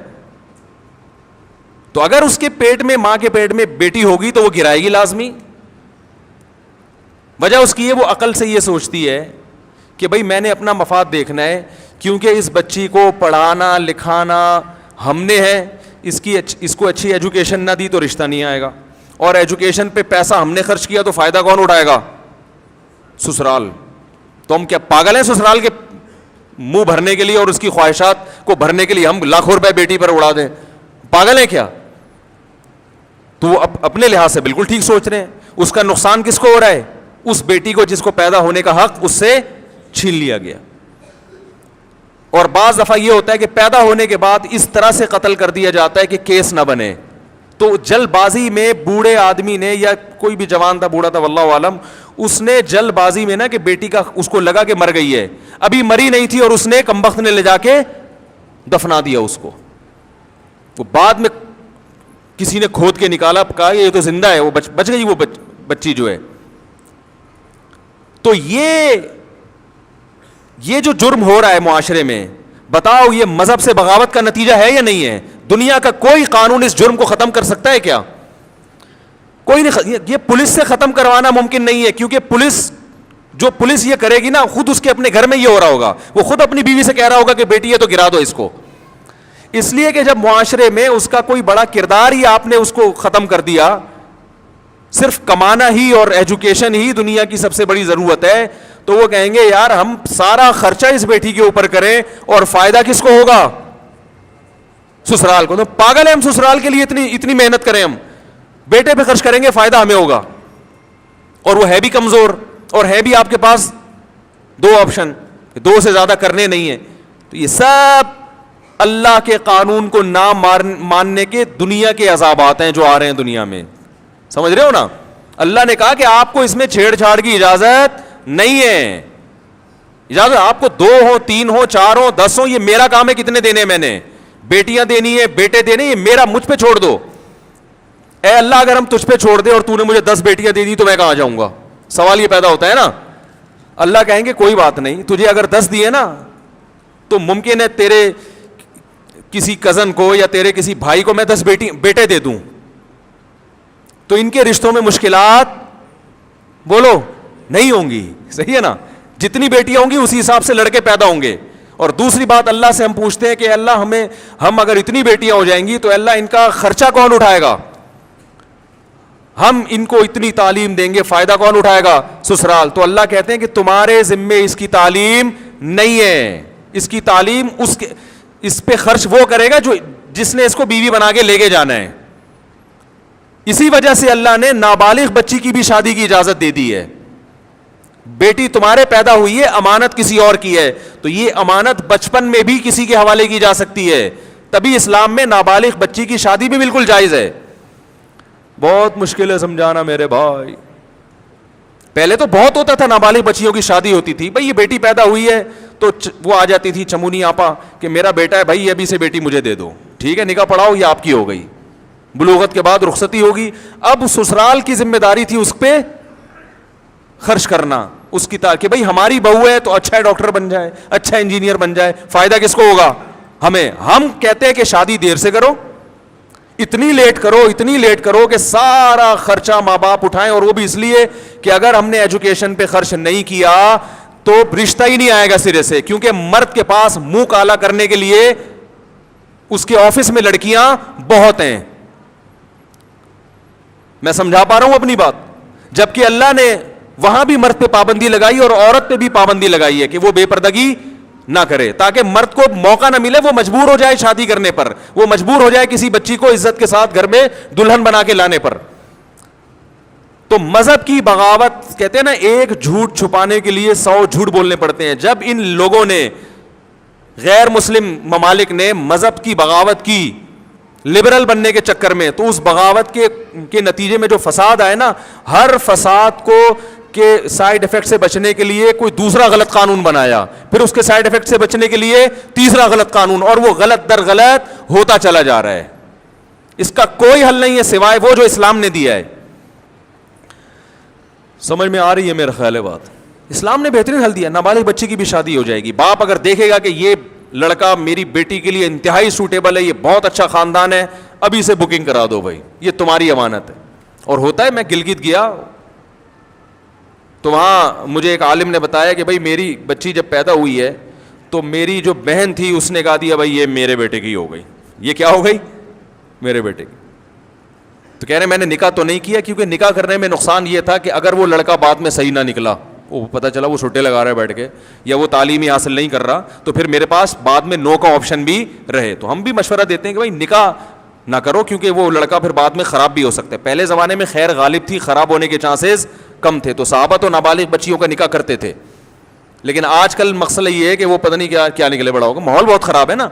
تو اگر اس کے پیٹ میں, ماں کے پیٹ میں بیٹی ہوگی تو وہ گرائے گی لازمی. وجہ اس کی ہے وہ عقل سے یہ سوچتی ہے کہ بھائی میں نے اپنا مفاد دیکھنا ہے, کیونکہ اس بچی کو پڑھانا لکھانا ہم نے ہے, اس کو اچھی ایجوکیشن نہ دی تو رشتہ نہیں آئے گا, اور ایجوکیشن پہ پیسہ ہم نے خرچ کیا تو فائدہ کون اٹھائے گا؟ سسرال. تو ہم کیا پاگل ہیں سسرال کے منہ بھرنے کے لیے اور اس کی خواہشات کو بھرنے کے لیے ہم لاکھوں روپے بیٹی پر اڑا دیں؟ پاگل ہیں کیا؟ تو وہ اپنے لحاظ سے بالکل ٹھیک سوچ رہے ہیں. اس کا نقصان کس کو ہو رہا ہے؟ اس بیٹی کو جس کو پیدا ہونے کا حق اس سے چھین لیا گیا. اور بعض دفعہ یہ ہوتا ہے کہ پیدا ہونے کے بعد اس طرح سے قتل کر دیا جاتا ہے کہ کیس نہ بنے. تو جلد بازی میں بوڑھے آدمی نے, یا کوئی بھی جوان تھا بوڑھا تھا واللہ عالم, اس نے جلد بازی میں نا کہ بیٹی کا, اس کو لگا کہ مر گئی ہے, ابھی مری نہیں تھی, اور اس نے کمبخت نے لے جا کے دفنا دیا اس کو. وہ بعد میں کسی نے کھود کے نکالا, کہا یہ تو زندہ ہے, وہ بچ گئی وہ بچی جو ہے. تو یہ جو جرم ہو رہا ہے معاشرے میں, بتاؤ یہ مذہب سے بغاوت کا نتیجہ ہے یا نہیں ہے؟ دنیا کا کوئی قانون اس جرم کو ختم کر سکتا ہے کیا؟ کوئی نہیں. یہ پولیس سے ختم کروانا ممکن نہیں ہے, کیونکہ پولیس یہ کرے گی نا, خود اس کے اپنے گھر میں یہ ہو رہا ہوگا, وہ خود اپنی بیوی سے کہہ رہا ہوگا کہ بیٹی ہے تو گرا دو اس کو. اس لیے کہ جب معاشرے میں اس کا کوئی بڑا کردار ہی آپ نے اس کو ختم کر دیا, صرف کمانا ہی اور ایجوکیشن ہی دنیا کی سب سے بڑی ضرورت ہے, تو وہ کہیں گے یار ہم سارا خرچہ اس بیٹی کے اوپر کریں اور فائدہ کس کو ہوگا؟ سسرال کو. تو پاگل ہے ہم سسرال کے لیے اتنی محنت کریں, ہم بیٹے پہ خرچ کریں گے فائدہ ہمیں ہوگا, اور وہ ہے بھی کمزور, اور ہے بھی آپ کے پاس 2 آپشن, 2 سے زیادہ کرنے نہیں ہیں. تو یہ سب اللہ کے قانون کو نہ ماننے کے دنیا کے عذابات ہیں جو آ رہے ہیں دنیا میں. سمجھ رہے ہو نا؟ اللہ نے کہا کہ آپ کو اس میں چھیڑ چھاڑ کی اجازت نہیں ہے. اجازت آپ کو 2 ہو 3 ہو 4 ہو 10 ہو, یہ میرا کام ہے کتنے دینے میں نے, بیٹیاں دینی ہے بیٹے دینے, یہ میرا, مجھ پہ چھوڑ دو. اے اللہ اگر ہم تجھ پہ چھوڑ دیں اور تو نے مجھے 10 بیٹیاں دے دی تو میں کہاں جاؤں گا؟ سوال یہ پیدا ہوتا ہے نا. اللہ کہیں گے کوئی بات نہیں, تجھے اگر 10 دیے نا تو ممکن ہے تیرے کسی کزن کو یا تیرے کسی بھائی کو میں 10 بیٹے دے دوں, تو ان کے رشتوں میں مشکلات بولو نہیں ہوں گی. صحیح ہے نا؟ جتنی بیٹیاں ہوں گی اسی حساب سے لڑکے پیدا ہوں گے. اور دوسری بات اللہ سے ہم پوچھتے ہیں کہ اللہ ہم اگر اتنی بیٹیاں ہو جائیں گی تو اللہ ان کا خرچہ کون اٹھائے گا؟ ہم ان کو اتنی تعلیم دیں گے, فائدہ کون اٹھائے گا؟ سسرال. تو اللہ کہتے ہیں کہ تمہارے ذمے اس کی تعلیم نہیں ہے, اس کی تعلیم اس پہ خرچ وہ کرے گا جس نے اس کو بیوی بنا کے لے کے جانا ہے. اسی وجہ سے اللہ نے نابالغ بچی کی بھی شادی کی اجازت دے دی ہے. بیٹی تمہارے پیدا ہوئی ہے, امانت کسی اور کی ہے, تو یہ امانت بچپن میں بھی کسی کے حوالے کی جا سکتی ہے. تبھی اسلام میں نابالغ بچی کی شادی بھی بالکل جائز ہے. بہت مشکل ہے سمجھانا میرے بھائی. پہلے تو بہت ہوتا تھا, نابالغ بچیوں کی شادی ہوتی تھی, بھائی یہ بیٹی پیدا ہوئی ہے تو وہ آ جاتی تھی چمونی آپا کہ میرا بیٹا ہے بھائی, ابھی سے بیٹی مجھے دے دو, ٹھیک ہے نکاح پڑھاؤ, یہ آپ کی ہو گئی. بلوغت کے بعد رخصتی ہوگی. اب سسرال کی ذمہ داری تھی اس پہ خرچ کرنا, اس کی کہ بھائی ہماری بہو ہے تو اچھا ڈاکٹر بن جائے, اچھا انجینئر بن جائے. فائدہ کس کو ہوگا؟ ہمیں. ہم کہتے ہیں کہ شادی دیر سے کرو, اتنی لیٹ کرو کہ سارا خرچہ ماں باپ اٹھائیں, اور وہ بھی اس لیے کہ اگر ہم نے ایجوکیشن پہ خرچ نہیں کیا تو رشتہ ہی نہیں آئے گا سرے سے. کیونکہ مرد کے پاس منہ کالا کرنے کے لیے اس کے آفس میں لڑکیاں بہت ہیں. میں سمجھا پا رہا ہوں اپنی بات؟ جبکہ اللہ نے وہاں بھی مرد پہ پابندی لگائی اور عورت پہ بھی پابندی لگائی ہے کہ وہ بے پردگی نہ کرے, تاکہ مرد کو موقع نہ ملے, وہ مجبور ہو جائے شادی کرنے پر, وہ مجبور ہو جائے کسی بچی کو عزت کے ساتھ گھر میں دلہن بنا کے لانے پر. تو مذہب کی بغاوت, کہتے ہیں نا ایک جھوٹ چھپانے کے لیے 100 جھوٹ بولنے پڑتے ہیں. جب ان لوگوں نے, غیر مسلم ممالک نے مذہب کی بغاوت کی لبرل بننے کے چکر میں, تو اس بغاوت کے نتیجے میں جو فساد آئے نا, ہر فساد کو کے سائیڈ افیکٹ سے بچنے کے لیے کوئی دوسرا غلط قانون بنایا, پھر اس کے سائیڈ افیکٹ سے بچنے کے لیے تیسرا غلط قانون, اور وہ غلط در غلط ہوتا چلا جا رہا ہے. اس کا کوئی حل نہیں ہے سوائے وہ جو اسلام نے دیا ہے. سمجھ میں آ رہی ہے میرا خیال ہے بات؟ اسلام نے بہترین حل دیا, نابالغ بچی کی بھی شادی ہو جائے گی. باپ اگر دیکھے گا کہ یہ لڑکا میری بیٹی کے لیے انتہائی سوٹیبل ہے, یہ بہت اچھا خاندان ہے, ابھی سے بکنگ کرا دو بھائی, یہ تمہاری امانت ہے. اور ہوتا ہے, میں گلگت گیا تو وہاں مجھے ایک عالم نے بتایا کہ بھائی میری بچی جب پیدا ہوئی ہے تو میری جو بہن تھی اس نے کہا دیا بھائی یہ میرے بیٹے کی ہو گئی. یہ کیا ہو گئی؟ میرے بیٹے کی. تو کہہ رہے میں نے نکاح تو نہیں کیا, کیونکہ نکاح کرنے میں نقصان یہ تھا کہ اگر وہ لڑکا بعد میں صحیح نہ نکلا, وہ پتہ چلا وہ چھٹے لگا رہا ہے بیٹھ کے, یا وہ تعلیم ہی حاصل نہیں کر رہا, تو پھر میرے پاس بعد میں نو کا آپشن بھی رہے. تو ہم بھی مشورہ دیتے ہیں کہ بھائی نکاح نہ کرو, کیونکہ وہ لڑکا پھر بعد میں خراب بھی ہو سکتا ہے. پہلے زمانے میں خیر غالب تھی, خراب ہونے کے چانسز کم تھے, تو صحابہ تو نابالغ بچیوں کا نکاح کرتے تھے. لیکن آج کل مسئلہ یہ ہے کہ وہ پتہ نہیں کیا نکلے بڑا ہوگا, ماحول بہت خراب ہے نا.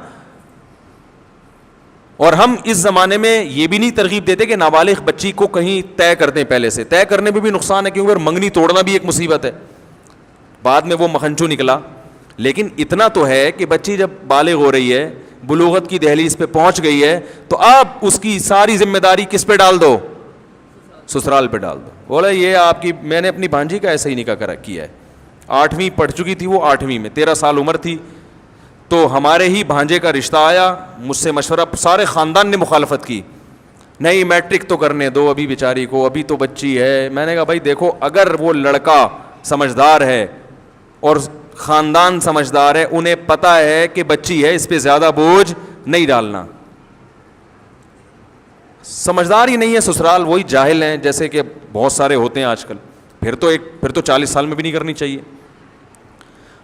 اور ہم اس زمانے میں یہ بھی نہیں ترغیب دیتے کہ نابالغ بچی کو کہیں طے کر دیں پہلے سے. طے کرنے میں بھی نقصان ہے, کیونکہ منگنی توڑنا بھی ایک مصیبت ہے, بعد میں وہ مکھنچو نکلا. لیکن اتنا تو ہے کہ بچی جب بالغ ہو رہی ہے, بلوغت کی دہلیز پہ پہنچ گئی ہے, تو اب اس کی ساری ذمہ داری کس پہ ڈال دو؟ سسرال پہ ڈال دو. بولا یہ آپ کی, میں نے اپنی بھانجی کا ایسا ہی نکاح کیا ہے, 8ویں پڑھ چکی تھی وہ, 8ویں میں 13 سال عمر تھی, تو ہمارے ہی بھانجے کا رشتہ آیا, مجھ سے مشورہ, سارے خاندان نے مخالفت کی, نہیں میٹرک تو کرنے دو ابھی بیچاری کو, ابھی تو بچی ہے. میں نے کہا بھائی دیکھو, اگر وہ لڑکا سمجھدار ہے اور خاندان سمجھدار ہے, انہیں پتہ ہے کہ بچی ہے, اس پہ زیادہ بوجھ نہیں ڈالنا. سمجھدار ہی نہیں ہے سسرال, وہی جاہل ہیں جیسے کہ بہت سارے ہوتے ہیں آج کل, پھر تو 40 سال میں بھی نہیں کرنی چاہیے.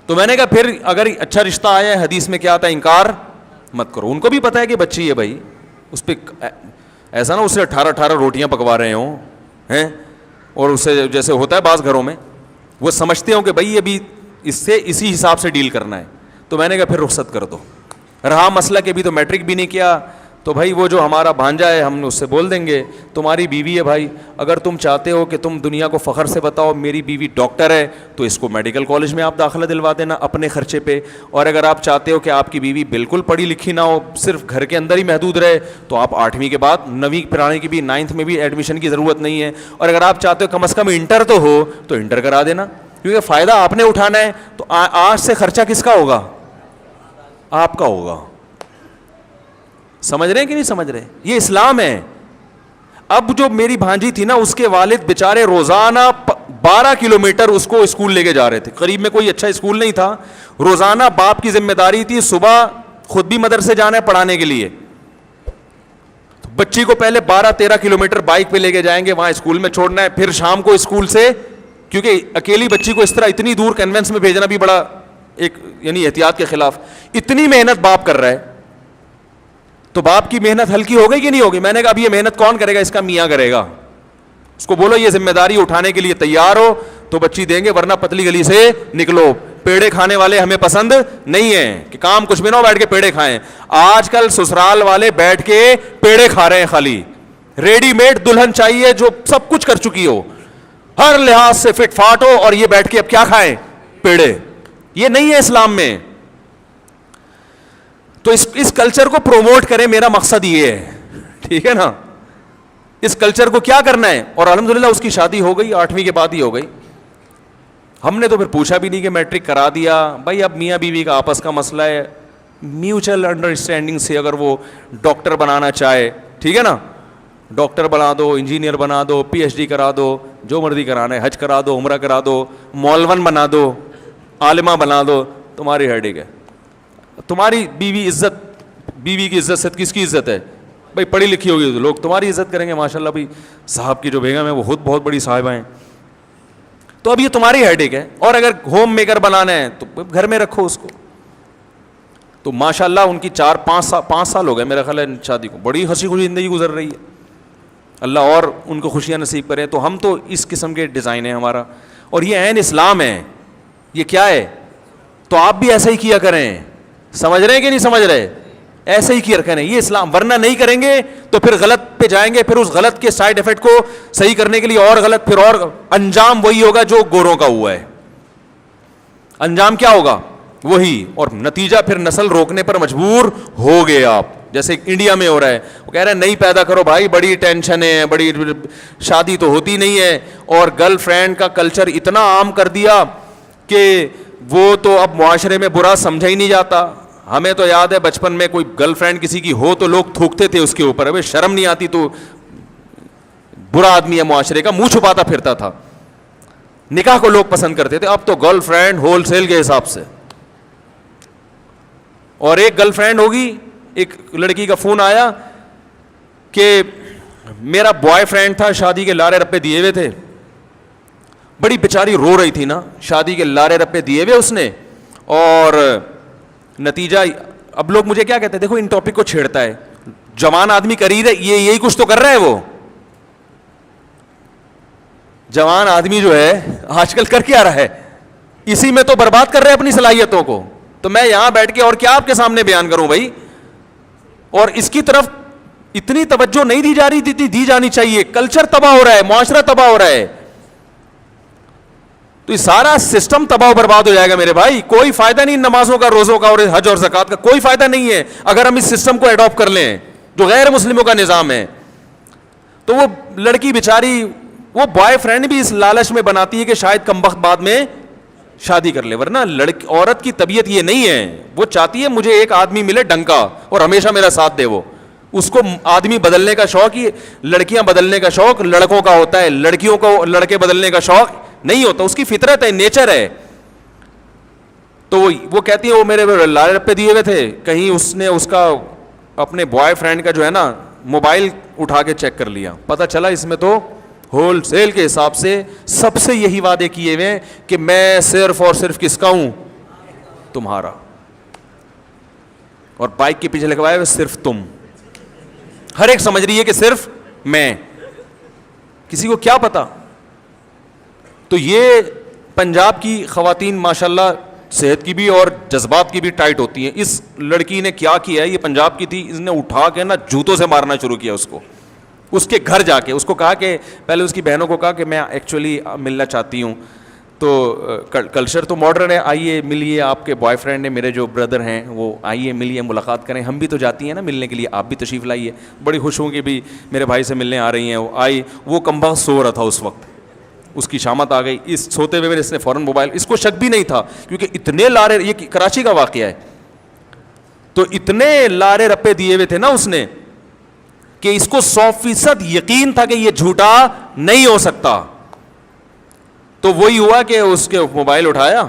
تو میں نے کہا پھر اگر اچھا رشتہ آیا ہے, حدیث میں کیا آتا ہے, انکار مت کرو. ان کو بھی پتہ ہے کہ بچی ہے بھائی, اس پہ ایسا نہ اسے 18 روٹیاں پکوا رہے ہوں ہیں, اور اسے جیسے ہوتا ہے بعض گھروں میں, وہ سمجھتے ہوں کہ بھائی ابھی اس سے اسی حساب سے ڈیل کرنا ہے. تو میں نے کہا پھر رخصت کر دو. رہا مسئلہ کہ ابھی تو میٹرک بھی نہیں کیا, تو بھائی وہ جو ہمارا بھانجا ہے ہم اس سے بول دیں گے تمہاری بیوی ہے بھائی, اگر تم چاہتے ہو کہ تم دنیا کو فخر سے بتاؤ میری بیوی ڈاکٹر ہے, تو اس کو میڈیکل کالج میں آپ داخلہ دلوا دینا اپنے خرچے پہ. اور اگر آپ چاہتے ہو کہ آپ کی بیوی بالکل پڑھی لکھی نہ ہو, صرف گھر کے اندر ہی محدود رہے, تو آپ 8ویں کے بعد 9ویں پڑھانے کی بھی 9th میں بھی ایڈمیشن کی ضرورت نہیں ہے. اور اگر آپ چاہتے ہو کم از کم انٹر تو ہو, تو انٹر کرا دینا, کیونکہ فائدہ آپ نے اٹھانا ہے. تو آج سے خرچہ کس کا ہوگا؟ آپ کا ہوگا. سمجھ رہے ہیں کہ نہیں سمجھ رہے؟ یہ اسلام ہے. اب جو میری بھانجی تھی نا, اس کے والد بیچارے روزانہ 12 کلومیٹر اس کو اسکول لے کے جا رہے تھے. قریب میں کوئی اچھا اسکول نہیں تھا, روزانہ باپ کی ذمہ داری تھی صبح خود بھی مدرسے جانا ہے پڑھانے کے لیے. بچی کو پہلے 12-13 کلومیٹر بائک پہ لے کے جائیں گے, وہاں اسکول میں چھوڑنا ہے, پھر شام کو اسکول سے, کیونکہ اکیلی بچی کو اس طرح اتنی دور کنوینس میں بھیجنا بھی بڑا ایک یعنی احتیاط کے خلاف, اتنی محنت باپ کر رہا ہے, تو باپ کی محنت ہلکی ہو گئی کہ نہیں ہوگی؟ میں نے کہا اب یہ محنت کون کرے گا؟ اس کا میاں کرے گا. اس کو بولو یہ ذمہ داری اٹھانے کے لیے تیار ہو تو بچی دیں گے, ورنہ پتلی گلی سے نکلو. پیڑے کھانے والے ہمیں پسند نہیں ہیں کہ کام کچھ بھی نہ ہو, بیٹھ کے پیڑے کھائیں. آج کل سسرال والے بیٹھ کے پیڑے کھا رہے ہیں, خالی ریڈی میڈ دلہن چاہیے جو سب کچھ کر چکی ہو, ہر لحاظ سے فٹ فاٹ ہو, اور یہ بیٹھ کے اب کیا کھائیں؟ پیڑے. یہ نہیں ہے اسلام میں. تو اس کلچر کو پروموٹ کریں, میرا مقصد یہ ہے, ٹھیک ہے نا. اس کلچر کو کیا کرنا ہے. اور الحمدللہ اس کی شادی ہو گئی, 8ویں کے بعد ہی ہو گئی. ہم نے تو پھر پوچھا بھی نہیں کہ میٹرک کرا دیا بھائی, اب میاں بیوی کا آپس کا مسئلہ ہے, میوچل انڈرسٹینڈنگ سے اگر وہ ڈاکٹر بنانا چاہے, ٹھیک ہے نا, ڈاکٹر بنا دو, انجینئر بنا دو, پی ایچ ڈی کرا دو, جو مرضی کرانا ہے, حج کرا دو, عمرہ کرا دو, مولون بنا دو, عالمہ بنا دو, تمہاری ہیڈک ہے. تمہاری بیوی عزت, بیوی کی عزت سے کس کی عزت ہے بھائی؟ پڑھی لکھی ہوگی تو لوگ تمہاری عزت کریں گے. ماشاءاللہ بھائی صاحب کی جو بیگم ہے وہ خود بہت بڑی صاحبہ ہیں. تو اب یہ تمہاری ہیڈک ہے. اور اگر ہوم میکر بنانا ہے تو گھر میں رکھو اس کو. تو ماشاءاللہ ان کی 4-5 سال ہو گئے میرا خیال ہے شادی کو, بڑی ہنسی خوشی زندگی گزر رہی ہے. اللہ اور ان کو خوشیاں نصیب کرے. تو ہم تو اس قسم کے ڈیزائن ہے ہمارا, اور یہ عین اسلام ہے. یہ کیا ہے؟ تو آپ بھی ایسا ہی کیا کریں. سمجھ رہے ہیں کہ نہیں سمجھ رہے؟ ایسے ہی کیا کریں, یہ اسلام. ورنہ نہیں کریں گے تو پھر غلط پہ جائیں گے, پھر اس غلط کے سائڈ افیکٹ کو صحیح کرنے کے لیے اور غلط, پھر اور انجام وہی ہوگا جو گوروں کا ہوا ہے. انجام کیا ہوگا؟ وہی. اور نتیجہ پھر نسل روکنے پر مجبور ہو گئے آپ, جیسے انڈیا میں ہو رہا ہے. وہ کہہ رہے ہیں نہیں پیدا کرو بھائی, بڑی ٹینشن ہے, بڑی شادی تو ہوتی نہیں ہے. اور گرل فرینڈ کا کلچر اتنا عام کر دیا کہ وہ تو اب معاشرے میں برا سمجھا ہی نہیں جاتا. ہمیں تو یاد ہے بچپن میں کوئی گرل فرینڈ کسی کی ہو تو لوگ تھوکتے تھے اس کے اوپر, ابھی شرم نہیں آتی تو برا آدمی ہے معاشرے کا, منہ چھپاتا پھرتا تھا. نکاح کو لوگ پسند کرتے تھے. اب تو گرل فرینڈ ہول سیل کے حساب سے. اور ایک گرل فرینڈ ہوگی, ایک لڑکی کا فون آیا کہ میرا بوائے فرینڈ تھا, شادی کے لارے رپے دیے ہوئے تھے. بڑی بیچاری رو رہی تھی نا, شادی کے لارے رپے دیے ہوئے اس نے. اور نتیجہ اب لوگ مجھے کیا کہتے ہیں, دیکھو ان ٹاپک کو چھیڑتا ہے, جوان آدمی کری رہے, یہ یہی کچھ تو کر رہا ہے. وہ جوان آدمی جو ہے آج کل کر کیا رہا ہے, اسی میں تو برباد کر رہے اپنی صلاحیتوں کو. تو میں یہاں بیٹھ کے اور کیا آپ کے سامنے بیان کروں بھائی. اور اس کی طرف اتنی توجہ نہیں دی جا رہی تھی, دی جانی چاہیے. کلچر تباہ ہو رہا ہے, معاشرہ تباہ ہو رہا ہے, تو یہ سارا سسٹم تباہ و برباد ہو جائے گا میرے بھائی. کوئی فائدہ نہیں نمازوں کا, روزوں کا اور حج اور زکوٰۃ کا, کوئی فائدہ نہیں ہے اگر ہم اس سسٹم کو اڈاپٹ کر لیں جو غیر مسلموں کا نظام ہے. تو وہ لڑکی بیچاری, وہ بوائے فرینڈ بھی اس لالچ میں بناتی ہے کہ شاید کمبخت بعد میں شادی کر لے. ورنہ عورت کی طبیعت یہ نہیں ہے, وہ چاہتی ہے مجھے ایک آدمی ملے ڈنکا اور ہمیشہ میرا ساتھ دے. وہ اس کو آدمی بدلنے کا شوق ہی, لڑکیاں بدلنے کا شوق لڑکوں کا ہوتا ہے, لڑکیوں کو لڑکے بدلنے کا شوق نہیں ہوتا. اس کی فطرت ہے, نیچر ہے. تو وہ کہتی ہے وہ میرے لارے رپے دیے ہوئے تھے. کہیں اس نے اس کا اپنے بوائے فرینڈ کا جو ہے نا موبائل اٹھا کے چیک کر لیا, پتہ چلا اس میں تو ہول سیل کے حساب سے سب سے یہی وعدے کیے ہوئے کہ میں صرف اور صرف کس کا ہوں, تمہارا. اور بائک کے پیچھے لگوائے ہوئے صرف تم. ہر ایک سمجھ رہی ہے کہ صرف میں, کسی کو کیا پتا. تو یہ پنجاب کی خواتین ماشاءاللہ صحت کی بھی اور جذبات کی بھی ٹائٹ ہوتی ہیں. اس لڑکی نے کیا کیا ہے, یہ پنجاب کی تھی, اس نے اٹھا کے نا جوتوں سے مارنا شروع کیا اس کو. اس کے گھر جا کے اس کو کہا کہ پہلے اس کی بہنوں کو کہا کہ میں ایکچولی ملنا چاہتی ہوں, تو کلچر تو ماڈرن ہے, آئیے ملیے, آپ کے بوائے فرینڈ نے, میرے جو بردر ہیں وہ آئیے ملیے, ملاقات کریں. ہم بھی تو جاتی ہیں نا ملنے کے لیے, آپ بھی تشریف لائیے. بڑی خوش ہوں کہ بھی میرے بھائی سے ملنے آ رہی ہیں. وہ آئی, وہ کمبخت سو رہا تھا اس وقت, اس کی شامت آ گئی. اس سوتے ہوئے اس نے فوراً موبائل, اس کو شک بھی نہیں تھا کیونکہ اتنے لارے, یہ کراچی کا واقعہ ہے, تو اتنے لارے رپے دیے ہوئے تھے نا اس نے کہ اس کو 100% یقین تھا کہ یہ جھوٹا نہیں ہو سکتا. تو وہی ہوا کہ اس کے موبائل اٹھایا,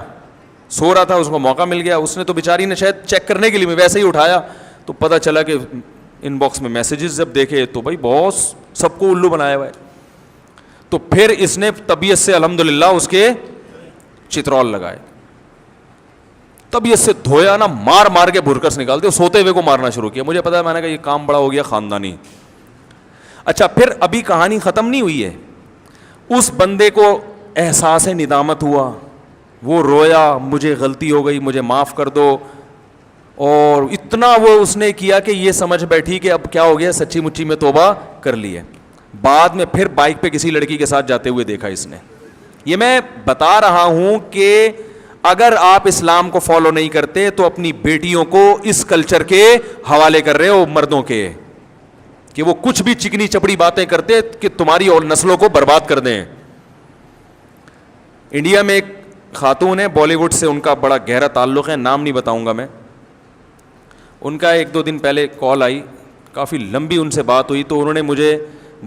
سو رہا تھا, اس کو موقع مل گیا. اس نے تو بیچاری نے شاید چیک کرنے کے لیے ویسے ہی اٹھایا, تو پتہ چلا کہ ان باکس میں میسیجز جب دیکھے تو بھائی بہت سب کو الو بنایا ہوا ہے. تو پھر اس نے طبیعت سے الحمدللہ اس کے چترول لگائے, طبیعت سے دھویا نا, مار مار کے بھرکس نکالتے, وہ سوتے ہوئے کو مارنا شروع کیا. مجھے پتا ہے, میں نے کہا یہ کام بڑا ہو گیا خاندانی. اچھا پھر ابھی کہانی ختم نہیں ہوئی ہے. اس بندے کو احساس ندامت ہوا, وہ رویا, مجھے غلطی ہو گئی, مجھے معاف کر دو, اور اتنا وہ اس نے کیا کہ یہ سمجھ بیٹھی کہ اب کیا ہو گیا, سچی مچی میں توبہ کر لی ہے. بعد میں پھر بائک پہ کسی لڑکی کے ساتھ جاتے ہوئے دیکھا اس نے. یہ میں بتا رہا ہوں کہ اگر آپ اسلام کو فالو نہیں کرتے تو اپنی بیٹیوں کو اس کلچر کے حوالے کر رہے ہو, مردوں کے, کہ وہ کچھ بھی چکنی چپڑی باتیں کرتے کہ تمہاری اور نسلوں کو برباد کر دیں. انڈیا میں ایک خاتون ہے, بالی ووڈ سے ان کا بڑا گہرا تعلق ہے, نام نہیں بتاؤں گا میں. ان کا 1-2 دن پہلے کال آئی, کافی لمبی ان سے بات ہوئی, تو انہوں نے مجھے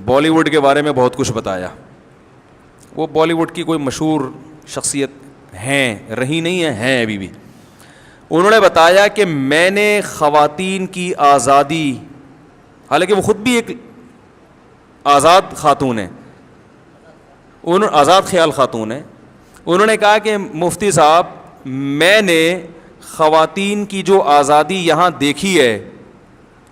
بالی ووڈ کے بارے میں بہت کچھ بتایا. وہ بالی ووڈ کی کوئی مشہور شخصیت ہیں, رہی نہیں ہیں ابھی بھی. انہوں نے بتایا کہ میں نے خواتین کی آزادی, حالانکہ وہ خود بھی ایک آزاد خاتون ہے, آزاد خیال خاتون ہے, انہوں نے کہا کہ مفتی صاحب میں نے خواتین کی جو آزادی یہاں دیکھی ہے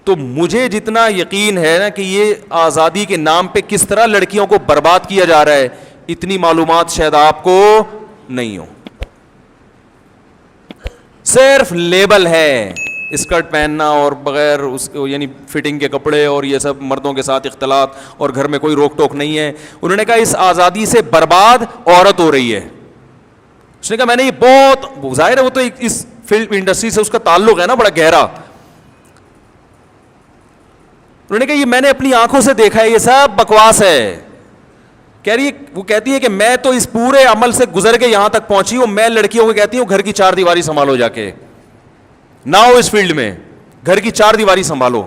تو مجھے جتنا یقین ہے نا کہ یہ آزادی کے نام پہ کس طرح لڑکیوں کو برباد کیا جا رہا ہے, اتنی معلومات شاید آپ کو نہیں ہو. صرف لیبل ہے, اسکرٹ پہننا اور بغیر اس یعنی فٹنگ کے کپڑے اور یہ سب, مردوں کے ساتھ اختلاط, اور گھر میں کوئی روک ٹوک نہیں ہے. انہوں نے کہا اس آزادی سے برباد عورت ہو رہی ہے. اس نے کہا میں نے یہ بہت, ظاہر ہے وہ تو اس فلم انڈسٹری سے اس کا تعلق ہے نا بڑا گہرا. انہوں نے کہا یہ میں نے اپنی آنکھوں سے دیکھا ہے, یہ سب بکواس ہے. کہہ رہی ہے, وہ کہتی ہے کہ میں تو اس پورے عمل سے گزر کے یہاں تک پہنچی ہوں. میں لڑکیوں کو کہتی ہوں گھر کی 4 دیواری سنبھالو, جا کے نہ ہو اس فیلڈ میں, گھر کی 4 دیواری سنبھالو,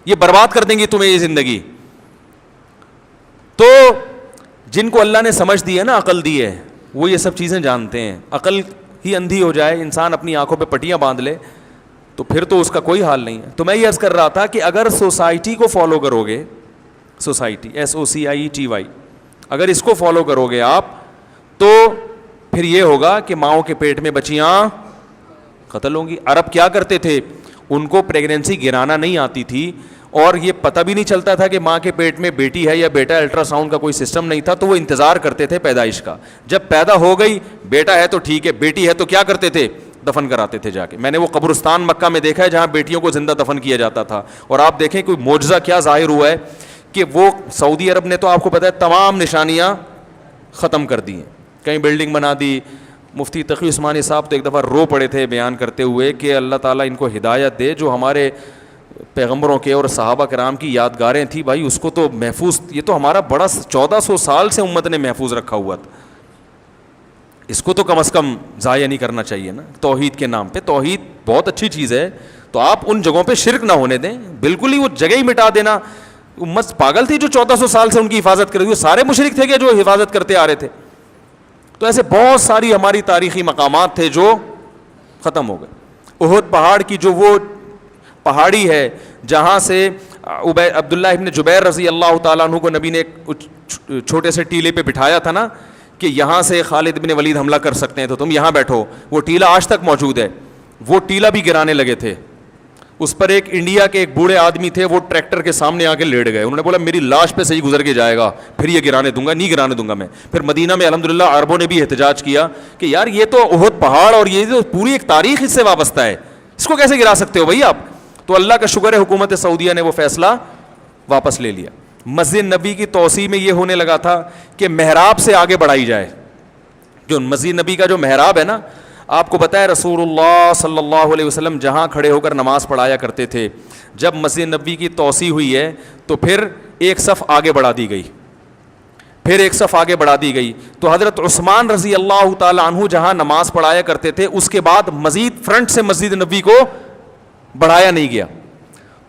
یہ برباد کر دیں گی تمہیں یہ زندگی. تو جن کو اللہ نے سمجھ دی ہے نا, عقل دی ہے, وہ یہ سب چیزیں جانتے ہیں. عقل ہی اندھی ہو جائے, انسان اپنی آنکھوں پہ پٹیاں باندھ لے, تو پھر تو اس کا کوئی حال نہیں ہے. تو میں یہ عرض کر رہا تھا کہ اگر سوسائٹی کو فالو کرو گے, سوسائٹی SOCIETY, اگر اس کو فالو کرو گے آپ, تو پھر یہ ہوگا کہ ماؤں کے پیٹ میں بچیاں قتل ہوں گی. عرب کیا کرتے تھے, ان کو پریگنینسی گرانا نہیں آتی تھی, اور یہ پتہ بھی نہیں چلتا تھا کہ ماں کے پیٹ میں بیٹی ہے یا بیٹا, الٹرا ساؤنڈ کا کوئی سسٹم نہیں تھا, تو وہ انتظار کرتے تھے پیدائش کا. جب پیدا ہو گئی, بیٹا ہے تو ٹھیک ہے, بیٹی ہے تو کیا کرتے تھے, دفن کراتے تھے جا کے. میں نے وہ قبرستان مکہ میں دیکھا ہے جہاں بیٹیوں کو زندہ دفن کیا جاتا تھا. اور آپ دیکھیں کوئی معجزہ کیا ظاہر ہوا ہے کہ وہ سعودی عرب نے تو آپ کو پتہ ہے تمام نشانیاں ختم کر دی ہیں, کہیں بلڈنگ بنا دی. مفتی تقی عثمانی صاحب تو ایک دفعہ رو پڑے تھے بیان کرتے ہوئے کہ اللہ تعالیٰ ان کو ہدایت دے, جو ہمارے پیغمبروں کے اور صحابہ کرام کی یادگاریں تھیں بھائی, اس کو تو محفوظ, یہ تو ہمارا بڑا 1400 سال سے امت نے محفوظ رکھا ہوا تھا, اس کو تو کم از کم ضائع نہیں کرنا چاہیے نا. توحید کے نام پہ, توحید بہت اچھی چیز ہے, تو آپ ان جگہوں پہ شرک نہ ہونے دیں, بالکل ہی وہ جگہ ہی مٹا دینا. امت پاگل تھی جو 1400 سال سے ان کی حفاظت کر رہی, وہ سارے مشرک تھے کہ جو حفاظت کرتے آ رہے تھے. تو ایسے بہت ساری ہماری تاریخی مقامات تھے جو ختم ہو گئے. احد پہاڑ کی جو وہ پہاڑی ہے جہاں سے عبداللہ ابن جبیر رضی اللہ تعالیٰ عنہ کو نبی نے ایک چھوٹے سے ٹیلے پہ بٹھایا تھا نا, کہ یہاں سے خالد بن ولید حملہ کر سکتے ہیں تو تم یہاں بیٹھو, وہ ٹیلا آج تک موجود ہے. وہ ٹیلا بھی گرانے لگے تھے. اس پر ایک انڈیا کے ایک بوڑھے آدمی تھے, وہ ٹریکٹر کے سامنے آ کے لیٹ گئے. انہوں نے بولا میری لاش پہ صحیح گزر کے جائے گا, پھر یہ گرانے دوں گا, نہیں گرانے دوں گا میں. پھر مدینہ میں الحمدللہ عربوں نے بھی احتجاج کیا کہ یار یہ تو احد پہاڑ اور یہ تو پوری ایک تاریخ اس سے وابستہ ہے, اس کو کیسے گرا سکتے ہو بھائی آپ. تو اللہ کا شکر ہے حکومت سعودیہ نے وہ فیصلہ واپس لے لیا. مسجد نبی کی توسیع میں یہ ہونے لگا تھا کہ محراب سے آگے بڑھائی جائے. جو مسجد نبی کا جو محراب ہے نا, آپ کو پتہ ہے رسول اللہ صلی اللہ علیہ وسلم جہاں کھڑے ہو کر نماز پڑھایا کرتے تھے, جب مسجد نبی کی توسیع ہوئی ہے تو پھر ایک صف آگے بڑھا دی گئی, پھر ایک صف آگے بڑھا دی گئی. تو حضرت عثمان رضی اللہ تعالی عنہ جہاں نماز پڑھایا کرتے تھے, اس کے بعد مزید فرنٹ سے مسجد نبی کو بڑھایا نہیں گیا.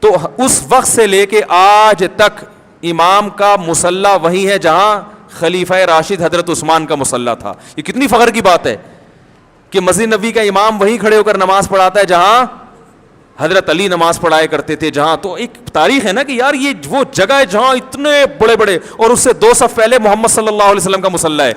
تو اس وقت سے لے کے آج تک امام کا مصلی وہی ہے جہاں خلیفہ راشد حضرت عثمان کا مصلی تھا. یہ کتنی فخر کی بات ہے کہ مسجد نبی کا امام وہیں کھڑے ہو کر نماز پڑھاتا ہے جہاں حضرت علی نماز پڑھایا کرتے تھے جہاں. تو ایک تاریخ ہے نا کہ یار یہ وہ جگہ ہے جہاں اتنے بڑے بڑے, اور اس سے 2 صف پہلے محمد صلی اللہ علیہ وسلم کا مصلی ہے.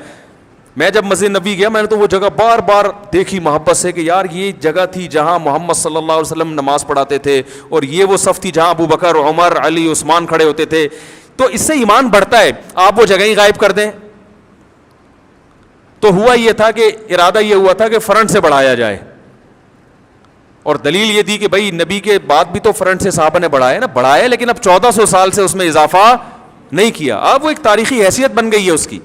میں جب مسجد نبی گیا میں نے تو وہ جگہ بار بار دیکھی محبت سے کہ یار یہ جگہ تھی جہاں محمد صلی اللہ علیہ وسلم نماز پڑھاتے تھے, اور یہ وہ صف تھی جہاں ابو بکر, عمر, علی, عثمان کھڑے ہوتے تھے. تو اس سے ایمان بڑھتا ہے. آپ وہ جگہ ہی غائب کر دیں. تو ہوا یہ تھا کہ ارادہ یہ ہوا تھا کہ فرنٹ سے بڑھایا جائے, اور دلیل یہ تھی کہ بھائی نبی کے بعد بھی تو فرنٹ سے صحابہ نے بڑھایا نا, بڑھایا لیکن اب 1400 سال سے اس میں اضافہ نہیں کیا. اب وہ ایک تاریخی حیثیت بن گئی ہے اس کی.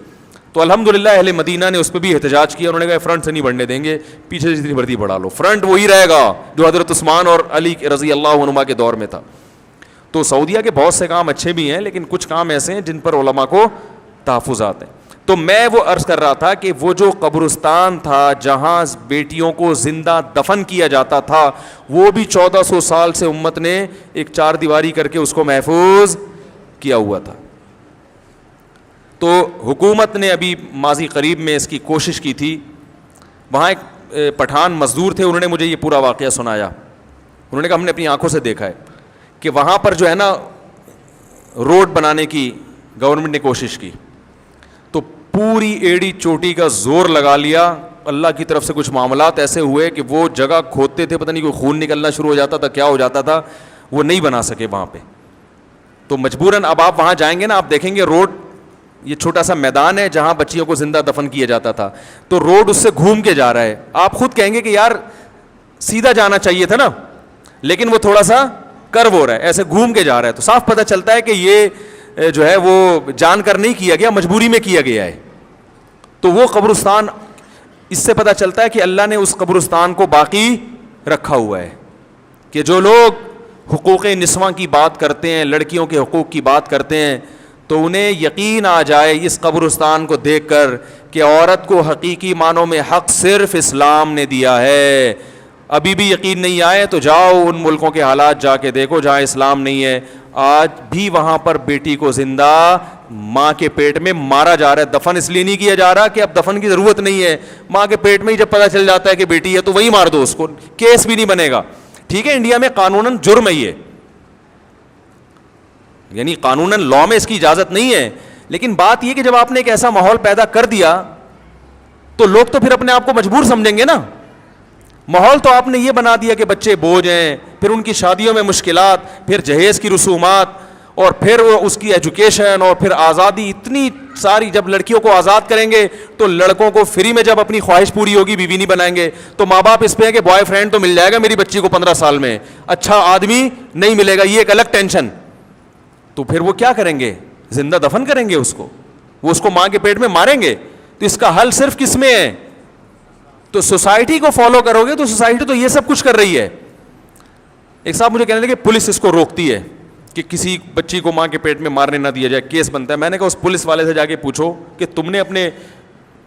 تو الحمدللہ اہل مدینہ نے اس پہ بھی احتجاج کیا. انہوں نے کہا فرنٹ سے نہیں بڑھنے دیں گے, پیچھے سے جتنی مرضی بڑھا لو, فرنٹ وہی رہے گا جو حضرت عثمان اور علی رضی اللہ عنہما کے دور میں تھا. تو سعودیہ کے بہت سے کام اچھے بھی ہیں, لیکن کچھ کام ایسے ہیں جن پر علماء کو تحفظات ہیں. تو میں وہ عرض کر رہا تھا کہ وہ جو قبرستان تھا جہاں بیٹیوں کو زندہ دفن کیا جاتا تھا, وہ بھی 1400 سال سے امت نے ایک 4 دیواری کر کے اس کو محفوظ کیا ہوا تھا. تو حکومت نے ابھی ماضی قریب میں اس کی کوشش کی تھی. وہاں ایک پٹھان مزدور تھے, انہوں نے مجھے یہ پورا واقعہ سنایا. انہوں نے کہا ہم نے اپنی آنکھوں سے دیکھا ہے کہ وہاں پر جو ہے نا روڈ بنانے کی گورنمنٹ نے کوشش کی, تو پوری ایڑی چوٹی کا زور لگا لیا. اللہ کی طرف سے کچھ معاملات ایسے ہوئے کہ وہ جگہ کھودتے تھے, پتہ نہیں کوئی خون نکلنا شروع ہو جاتا تھا, کیا ہو جاتا تھا, وہ نہیں بنا سکے وہاں پہ. تو مجبوراً اب آپ وہاں جائیں گے نا, آپ دیکھیں گے روڈ, یہ چھوٹا سا میدان ہے جہاں بچیوں کو زندہ دفن کیا جاتا تھا, تو روڈ اس سے گھوم کے جا رہا ہے. آپ خود کہیں گے کہ یار سیدھا جانا چاہیے تھا نا, لیکن وہ تھوڑا سا کرو ہو رہا ہے, ایسے گھوم کے جا رہا ہے. تو صاف پتہ چلتا ہے کہ یہ جو ہے وہ جان کر نہیں کیا گیا, مجبوری میں کیا گیا ہے. تو وہ قبرستان, اس سے پتہ چلتا ہے کہ اللہ نے اس قبرستان کو باقی رکھا ہوا ہے, کہ جو لوگ حقوق نسواں کی بات کرتے ہیں, لڑکیوں کے حقوق کی بات کرتے ہیں, تو انہیں یقین آ جائے اس قبرستان کو دیکھ کر کہ عورت کو حقیقی معنوں میں حق صرف اسلام نے دیا ہے. ابھی بھی یقین نہیں آئے تو جاؤ ان ملکوں کے حالات جا کے دیکھو جہاں اسلام نہیں ہے. آج بھی وہاں پر بیٹی کو زندہ ماں کے پیٹ میں مارا جا رہا ہے. دفن اس لیے نہیں کیا جا رہا کہ اب دفن کی ضرورت نہیں ہے, ماں کے پیٹ میں ہی جب پتہ چل جاتا ہے کہ بیٹی ہے تو وہی مار دو اس کو, کیس بھی نہیں بنے گا. ٹھیک ہے, انڈیا میں قانوناً جرم ہے یہ, یعنی قانوناً لا میں اس کی اجازت نہیں ہے, لیکن بات یہ کہ جب آپ نے ایک ایسا ماحول پیدا کر دیا تو لوگ تو پھر اپنے آپ کو مجبور سمجھیں گے نا. ماحول تو آپ نے یہ بنا دیا کہ بچے بوجھ ہیں, پھر ان کی شادیوں میں مشکلات, پھر جہیز کی رسومات, اور پھر اس کی ایجوکیشن, اور پھر آزادی اتنی ساری. جب لڑکیوں کو آزاد کریں گے تو لڑکوں کو فری میں جب اپنی خواہش پوری ہوگی بیوی نہیں بنائیں گے, تو ماں باپ اس پہ ہے کہ بوائے فرینڈ تو مل جائے گا میری بچی کو 15 سال میں, اچھا آدمی نہیں ملے گا, یہ ایک الگ ٹینشن. تو پھر وہ کیا کریں گے, زندہ دفن کریں گے اس کو, وہ اس کو ماں کے پیٹ میں ماریں گے. تو اس کا حل صرف کس میں ہے, تو سوسائٹی کو فالو کرو گے تو سوسائٹی تو یہ سب کچھ کر رہی ہے. ایک صاحب مجھے کہنے لگے کہ پولیس اس کو روکتی ہے کہ کسی بچی کو ماں کے پیٹ میں مارنے نہ دیا جائے, کیس بنتا ہے. میں نے کہا اس پولیس والے سے جا کے پوچھو کہ تم نے اپنے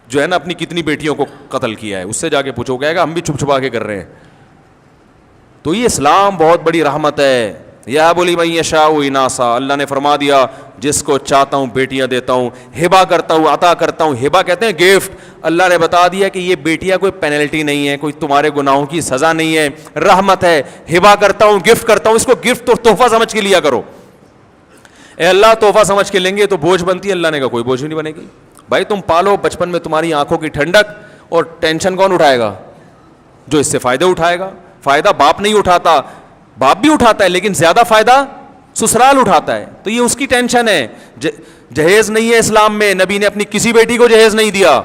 جو ہے نا اپنی کتنی بیٹیوں کو قتل کیا ہے, اس سے جا کے پوچھو. کہے گا ہم بھی چھپ چھپا کے کر رہے ہیں. تو یہ اسلام بہت بڑی رحمت ہے. یا بولی من یشاء اناسا, اللہ نے فرما دیا جس کو چاہتا ہوں بیٹیاں دیتا ہوں, ہبا کرتا ہوں, عطا کرتا ہوں. ہبا کہتے ہیں گفٹ. اللہ نے بتا دیا کہ یہ بیٹیاں کوئی پینلٹی نہیں ہے, کوئی تمہارے گناہوں کی سزا نہیں ہے, رحمت ہے. ہبا کرتا ہوں, گفٹ کرتا ہوں. اس کو گفٹ اور تحفہ سمجھ کے لیا کرو. اے اللہ تحفہ سمجھ کے لیں گے تو بوجھ بنتی ہے, اللہ نے کہا کوئی بوجھ نہیں بنے گی. بھائی تم پالو, بچپن میں تمہاری آنکھوں کی ٹھنڈک, اور ٹینشن کون اٹھائے گا, جو اس سے فائدہ اٹھائے گا. فائدہ باپ نہیں اٹھاتا, باپ بھی اٹھاتا ہے لیکن زیادہ فائدہ سسرال اٹھاتا ہے. تو یہ اس کی ٹینشن ہے. جہیز نہیں ہے اسلام میں, نبی نے اپنی کسی بیٹی کو جہیز نہیں دیا.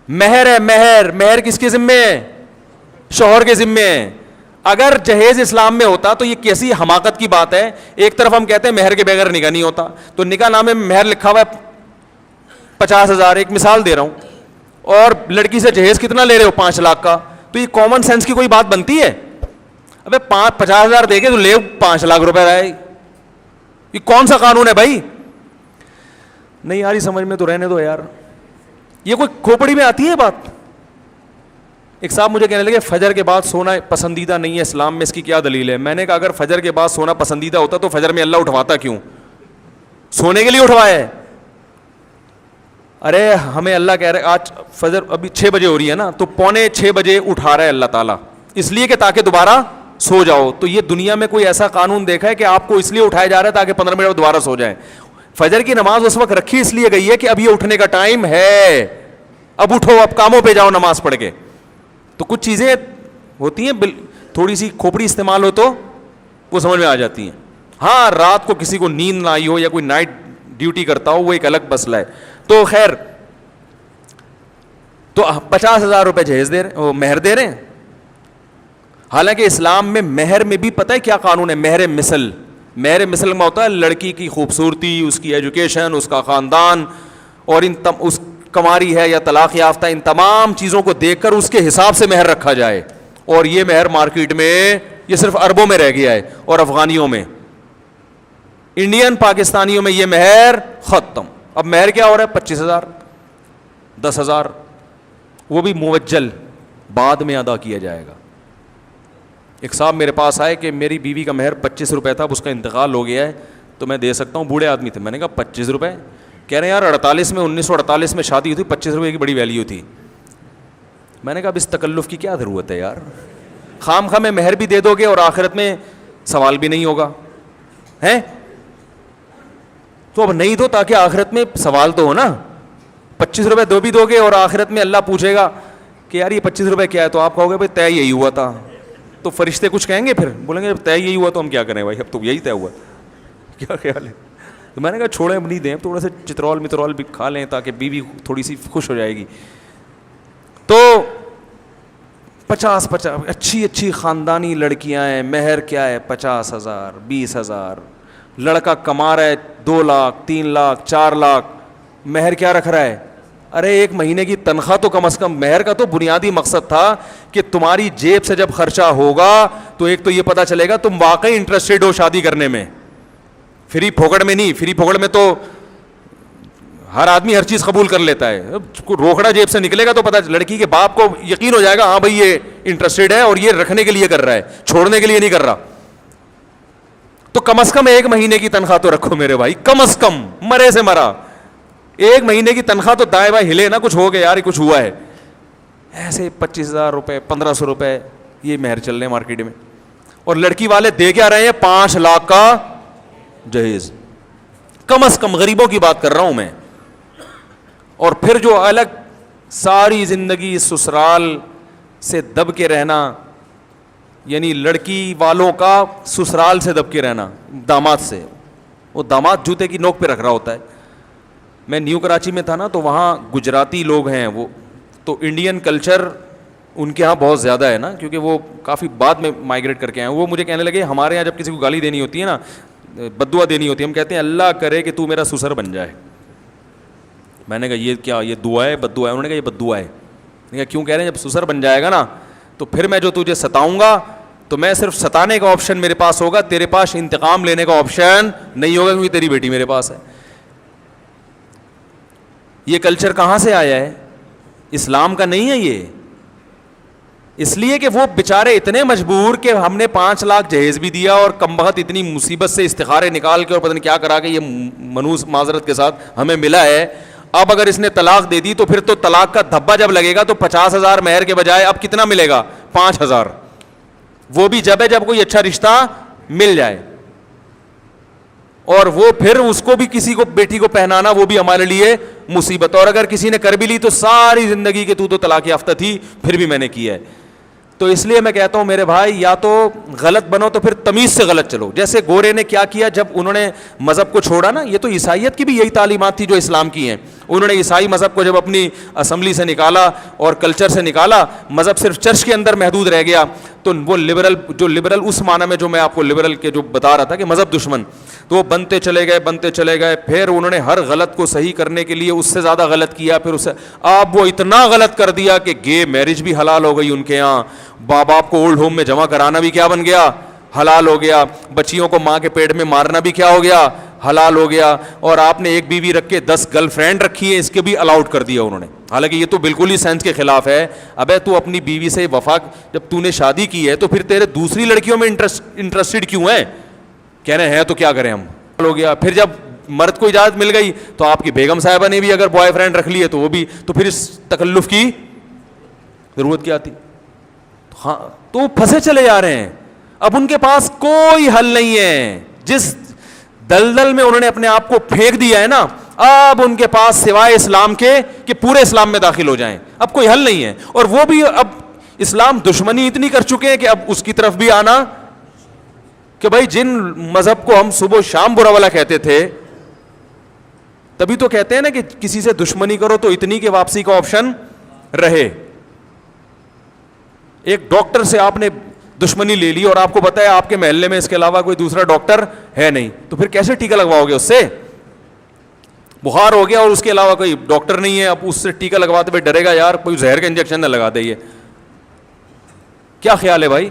مہر ہے, مہر. مہر کس کے ذمے ہے, شوہر کے ذمے ہے. اگر جہیز اسلام میں ہوتا تو یہ کیسی حماقت کی بات ہے. ایک طرف ہم کہتے ہیں مہر کے بغیر نکاح نہیں ہوتا, تو نکاح نامے میں مہر لکھا ہوا ہے 50,000, ایک مثال دے رہا ہوں, اور لڑکی سے جہیز کتنا لے رہے ہو, 5 لاکھ کا. تو یہ کامن سینس کی کوئی بات بنتی ہے؟ ابے 50,000 دے کے تو لے 5 لاکھ روپے رہے, یہ کون سا قانون ہے بھائی؟ نہیں یار سمجھ میں تو رہنے دو یار, یہ کوئی کھوپڑی میں آتی ہے بات. ایک صاحب مجھے کہنے لگے فجر کے بعد سونا پسندیدہ نہیں ہے اسلام میں, اس کی کیا دلیل ہے؟ میں نے کہا اگر فجر کے بعد سونا پسندیدہ ہوتا تو فجر میں اللہ اٹھواتا کیوں؟ سونے کے لیے اٹھوایا ہے. ارے ہمیں اللہ کہہ رہے آج فجر ابھی 6 بجے ہو رہی ہے نا, تو 5:45 بجے اٹھا رہا ہے اللہ تعالیٰ, اس لیے کہ تاکہ دوبارہ سو جاؤ. تو یہ دنیا میں کوئی ایسا قانون دیکھا ہے کہ آپ کو اس لیے اٹھایا جا رہا ہے تاکہ 15 منٹ میں دوبارہ سو جائیں؟ فجر کی نماز اس وقت رکھی اس لیے گئی ہے کہ اب یہ اٹھنے کا ٹائم ہے, اب اٹھو, اب کاموں پہ جاؤ نماز پڑھ کے. تو کچھ چیزیں ہوتی ہیں تھوڑی سی کھوپڑی استعمال ہو تو وہ سمجھ میں آ جاتی ہیں. ہاں رات کو کسی کو نیند نہ آئی ہو یا کوئی نائٹ ڈیوٹی کرتا ہو وہ ایک الگ مسئلہ ہے. تو خیر, تو 50,000 روپے جہیز دے رہے, مہر دے رہے ہیں. حالانکہ اسلام میں مہر میں بھی پتہ ہے کیا قانون ہے؟ مہر مثل. مہر مثل میں ہوتا ہے لڑکی کی خوبصورتی, اس کی ایجوکیشن, اس کا خاندان, اور اس کماری ہے یا طلاق یافتہ, ان تمام چیزوں کو دیکھ کر اس کے حساب سے مہر رکھا جائے. اور یہ مہر مارکیٹ میں یہ صرف اربوں میں رہ گیا ہے, اور افغانیوں میں, انڈین پاکستانیوں میں یہ مہر ختم. اب مہر کیا ہو رہا ہے؟ 25,000, 10,000, وہ بھی موجل بعد میں ادا کیا جائے گا. ایک صاحب میرے پاس آئے کہ میری بیوی کا مہر 25 روپے تھا, اب اس کا انتقال ہو گیا ہے تو میں دے سکتا ہوں. بوڑھے آدمی تھے. میں نے کہا 25 روپے؟ کہہ رہے ہیں یار 1948 میں شادی ہوئی تھی, 25 روپے کی بڑی ویلیو تھی. میں نے کہا اب اس تکلف کی کیا ضرورت ہے یار, خام خواہ میں مہر بھی دے دو گے اور آخرت میں سوال بھی نہیں ہوگا ہیں. تو اب نہیں دو تاکہ آخرت میں سوال تو ہو نا. 25 روپے دو بھی دو گے اور آخرت میں اللہ پوچھے گا کہ یار یہ 25 روپے کیا ہے, تو آپ کہو گے بھائی طے یہی ہوا تھا. تو فرشتے کچھ کہیں گے, پھر بولیں گے طے یہی ہوا تو ہم کیا کریں بھائی, اب تو یہی طے ہوا. کیا خیال ہے؟ تو میں نے کہا چھوڑیں, اب نہیں دیں, تھوڑا سا چترول مترول بھی کھا لیں تاکہ بیوی تھوڑی سی خوش ہو جائے گی. تو 50 اچھی خاندانی لڑکیاں ہیں, مہر کیا ہے 50,000, 20,000. لڑکا کما رہا ہے 2 لاکھ, 3 لاکھ, 4 لاکھ, مہر کیا رکھ رہا ہے؟ ارے ایک مہینے کی تنخواہ تو کم از کم. مہر کا تو بنیادی مقصد تھا کہ تمہاری جیب سے جب خرچہ ہوگا تو ایک تو یہ پتا چلے گا تم واقعی انٹرسٹیڈ ہو شادی کرنے میں, فری پھوکڑ میں نہیں. فری پھوکڑ میں تو ہر آدمی ہر چیز قبول کر لیتا ہے, روکڑا جیب سے نکلے گا تو پتا لڑکی کے باپ کو یقین ہو جائے گا ہاں بھائی یہ انٹرسٹیڈ ہے اور یہ رکھنے کے لیے کر رہا ہے, چھوڑنے کے لیے نہیں کر رہا. تو کم از کم ایک مہینے کی تنخواہ تو رکھو میرے بھائی, کم از کم, مرے سے مرا ایک مہینے کی تنخواہ تو دائیں بائیں ہلے نا, کچھ ہو گیا یار کچھ ہوا ہے. ایسے 25,000 روپے, 1,500 روپے یہ مہر چل رہے ہیں مارکیٹ میں. اور لڑکی والے دے کیا رہے ہیں؟ 5 لاکھ کا جہیز کم از کم. غریبوں کی بات کر رہا ہوں میں. اور پھر جو الگ ساری زندگی سسرال سے دب کے رہنا, یعنی لڑکی والوں کا سسرال سے دب کے رہنا داماد سے. وہ داماد جوتے کی نوک پہ رکھ رہا ہوتا ہے. میں نیو کراچی میں تھا نا, تو وہاں گجراتی لوگ ہیں, وہ تو انڈین کلچر ان کے ہاں بہت زیادہ ہے نا, کیونکہ وہ کافی بعد میں مائگریٹ کر کے آئے. وہ مجھے کہنے لگے ہمارے یہاں جب کسی کو گالی دینی ہوتی ہے نا, بددعا دینی ہوتی ہے, ہم کہتے ہیں اللہ کرے کہ تو میرا سسر بن جائے. میں نے کہا یہ کیا, یہ دعا ہے بددعا ہے؟ انہوں نے کہا یہ بددعا ہے. میں نے کہا کیوں کہہ رہے ہیں؟ جب سسر بن جائے گا نا تو پھر میں جو تجھے ستاؤں گا تو میں صرف ستانے کا آپشن میرے پاس ہوگا, تیرے پاس انتقام لینے کا آپشن نہیں ہوگا, کیونکہ تیری بیٹی میرے پاس ہے. یہ کلچر کہاں سے آیا ہے؟ اسلام کا نہیں ہے یہ. اس لیے کہ وہ بیچارے اتنے مجبور کہ ہم نے 5 لاکھ جہیز بھی دیا اور کم بخت اتنی مصیبت سے استخارے نکال کے اور پتہ نہیں کیا کرا کے یہ منوس معذرت کے ساتھ ہمیں ملا ہے. اب اگر اس نے طلاق دے دی تو پھر تو طلاق کا دھبا جب لگے گا تو 50,000 مہر کے بجائے اب کتنا ملے گا؟ 5,000. وہ بھی جب ہے جب کوئی اچھا رشتہ مل جائے. اور وہ پھر اس کو بھی کسی کو بیٹی کو پہنانا وہ بھی ہمارے لیے مصیبت. اور اگر کسی نے کر بھی لی تو ساری زندگی کے تو طلاق یافتہ تھی, پھر بھی میں نے کیا ہے. تو اس لیے میں کہتا ہوں میرے بھائی, یا تو غلط بنو تو پھر تمیز سے غلط چلو. جیسے گورے نے کیا کیا جب انہوں نے مذہب کو چھوڑا نا, یہ تو عیسائیت کی بھی یہی تعلیمات تھی جو اسلام کی ہیں. انہوں نے عیسائی مذہب کو جب اپنی اسمبلی سے نکالا اور کلچر سے نکالا, مذہب صرف چرچ کے اندر محدود رہ گیا, تو وہ لبرل اس معنی میں جو میں آپ کو لبرل کے جو بتا رہا تھا کہ مذہب دشمن, تو وہ بنتے چلے گئے. پھر انہوں نے ہر غلط کو صحیح کرنے کے لیے اس سے زیادہ غلط کیا. پھر اسے اب وہ اتنا غلط کر دیا کہ گے میرج بھی حلال ہو گئی ان کے یہاں. باپ کو اولڈ ہوم میں جمع کرانا بھی کیا بن گیا؟ حلال ہو گیا. بچیوں کو ماں کے پیٹ میں مارنا بھی کیا ہو گیا؟ حلال ہو گیا. اور آپ نے ایک بیوی رکھ کے 10 گرل فرینڈ رکھی ہے, اس کے بھی الاؤڈ کر دیا انہوں نے. حالانکہ یہ تو بالکل ہی سائنس کے خلاف ہے. ابے تو اپنی بیوی سے وفا, جب تو نے شادی کی ہے تو پھر تیرے دوسری لڑکیوں میں انٹرسٹڈ کیوں ہے؟ کہہ رہے ہیں تو کیا کریں ہم. ہو گیا. پھر جب مرد کو اجازت مل گئی تو آپ کی بیگم صاحبہ نے بھی اگر بوائے فرینڈ رکھ لی ہے تو وہ بھی, تو پھر اس تکلف کی ضرورت کیا تھی؟ ہاں تو پھنسے چلے جا رہے ہیں. اب ان کے پاس کوئی حل نہیں ہے. جس دلدل میں انہوں نے اپنے آپ کو پھینک دیا ہے نا, اب ان کے پاس سوائے اسلام کے کہ پورے اسلام میں داخل ہو جائیں, اب کوئی حل نہیں ہے. اور وہ بھی اب اسلام دشمنی اتنی کر چکے ہیں کہ اب اس کی طرف بھی آنا, کہ بھائی جن مذہب کو ہم صبح و شام برا والا کہتے تھے, تبھی تو کہتے ہیں نا کہ کسی سے دشمنی کرو تو اتنی کہ واپسی کا آپشن رہے. ایک ڈاکٹر سے آپ نے دشمنی لے لی اور آپ کو پتا ہے آپ کے محلے میں اس کے علاوہ کوئی دوسرا ڈاکٹر ہے نہیں, تو پھر کیسے ٹیکا لگواؤ گے؟ اس سے بخار ہو گیا اور اس کے علاوہ کوئی ڈاکٹر نہیں ہے, اب اس سے ٹیکا لگواتے ہوئے ڈرے گا یار کوئی زہر کا انجیکشن نہ لگا دے. یہ کیا خیال ہے بھائی؟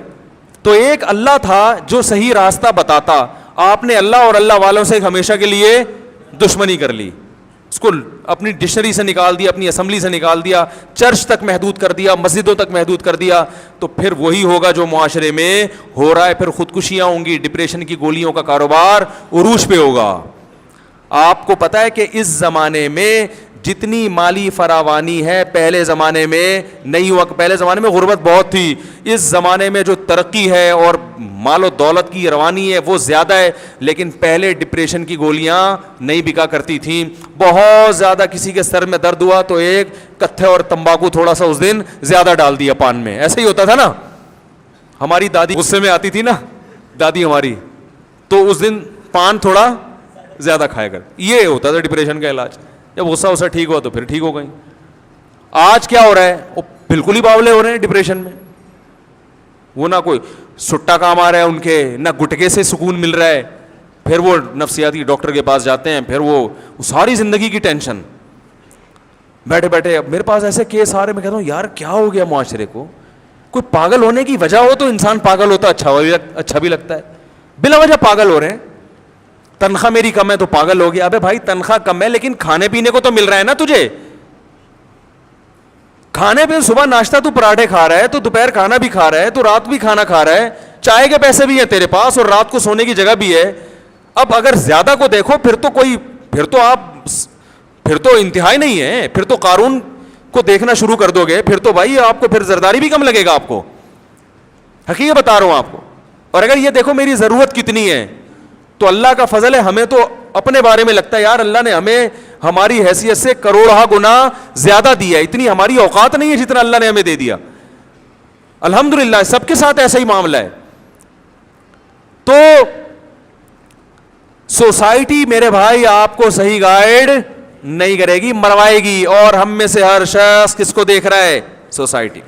تو ایک اللہ تھا جو صحیح راستہ بتاتا, آپ نے اللہ اور اللہ والوں سے ہمیشہ کے لیے دشمنی کر لی, اس کو اپنی ڈکشنری سے نکال دیا, اپنی اسمبلی سے نکال دیا, چرچ تک محدود کر دیا, مسجدوں تک محدود کر دیا. تو پھر وہی ہوگا جو معاشرے میں ہو رہا ہے, پھر خودکشیاں ہوں گی, ڈپریشن کی گولیوں کا کاروبار عروج پہ ہوگا. آپ کو پتا ہے کہ اس زمانے میں جتنی مالی فراوانی ہے پہلے زمانے میں نہیں ہوا. پہلے زمانے میں غربت بہت تھی, اس زمانے میں جو ترقی ہے اور مال و دولت کی روانی ہے وہ زیادہ ہے, لیکن پہلے ڈپریشن کی گولیاں نہیں بکا کرتی تھیں. بہت زیادہ کسی کے سر میں درد ہوا تو ایک کتھے اور تمباکو تھوڑا سا اس دن زیادہ ڈال دیا پان میں, ایسا ہی ہوتا تھا نا. ہماری دادی غصے میں آتی تھی نا, دادی ہماری, تو اس دن پان تھوڑا زیادہ کھایا کر, یہ ہوتا تھا ڈپریشن کا علاج. جب غصہ اسا ٹھیک ہوا تو پھر ٹھیک ہو گئی. آج کیا ہو رہا ہے, وہ بالکل ہی باولے ہو رہے ہیں ڈپریشن میں. وہ نہ کوئی سٹا کام آ رہا ہے ان کے, نہ گٹکے سے سکون مل رہا ہے, پھر وہ نفسیاتی ڈاکٹر کے پاس جاتے ہیں, پھر وہ ساری زندگی کی ٹینشن بیٹھے بیٹھے. اب میرے پاس ایسے کیس آ رہے, میں کہتا ہوں یار کیا ہو گیا معاشرے کو. کوئی پاگل ہونے کی وجہ ہو تو انسان پاگل ہوتا, اچھا بھی لگتا ہے. بلا وجہ پاگل ہو رہے ہیں, تنخواہ میری کم ہے تو پاگل ہو گیا. ابے بھائی تنخواہ کم ہے لیکن کھانے پینے کو تو مل رہا ہے نا تجھے. کھانے پہ صبح ناشتہ تو پراٹھے کھا رہا ہے, تو دوپہر کھانا بھی کھا رہا ہے, تو رات بھی کھانا کھا رہا ہے, چائے کے پیسے بھی ہیں تیرے پاس اور رات کو سونے کی جگہ بھی ہے. اب اگر زیادہ کو دیکھو پھر تو انتہائی نہیں ہے, پھر تو قارون کو دیکھنا شروع کر دو گے, پھر تو بھائی آپ کو پھر زرداری بھی کم لگے گا آپ کو. حقیقت بتا رہا ہوں آپ کو. اور اگر یہ دیکھو میری ضرورت کتنی ہے, تو اللہ کا فضل ہے. ہمیں تو اپنے بارے میں لگتا ہے یار اللہ نے ہمیں ہماری حیثیت سے کروڑہ گنا زیادہ دیا, اتنی ہماری اوقات نہیں ہے جتنا اللہ نے ہمیں دے دیا. الحمدللہ سب کے ساتھ ایسا ہی معاملہ ہے. تو سوسائٹی میرے بھائی آپ کو صحیح گائیڈ نہیں کرے گی, مروائے گی. اور ہم میں سے ہر شخص کس کو دیکھ رہا ہے؟ سوسائٹی.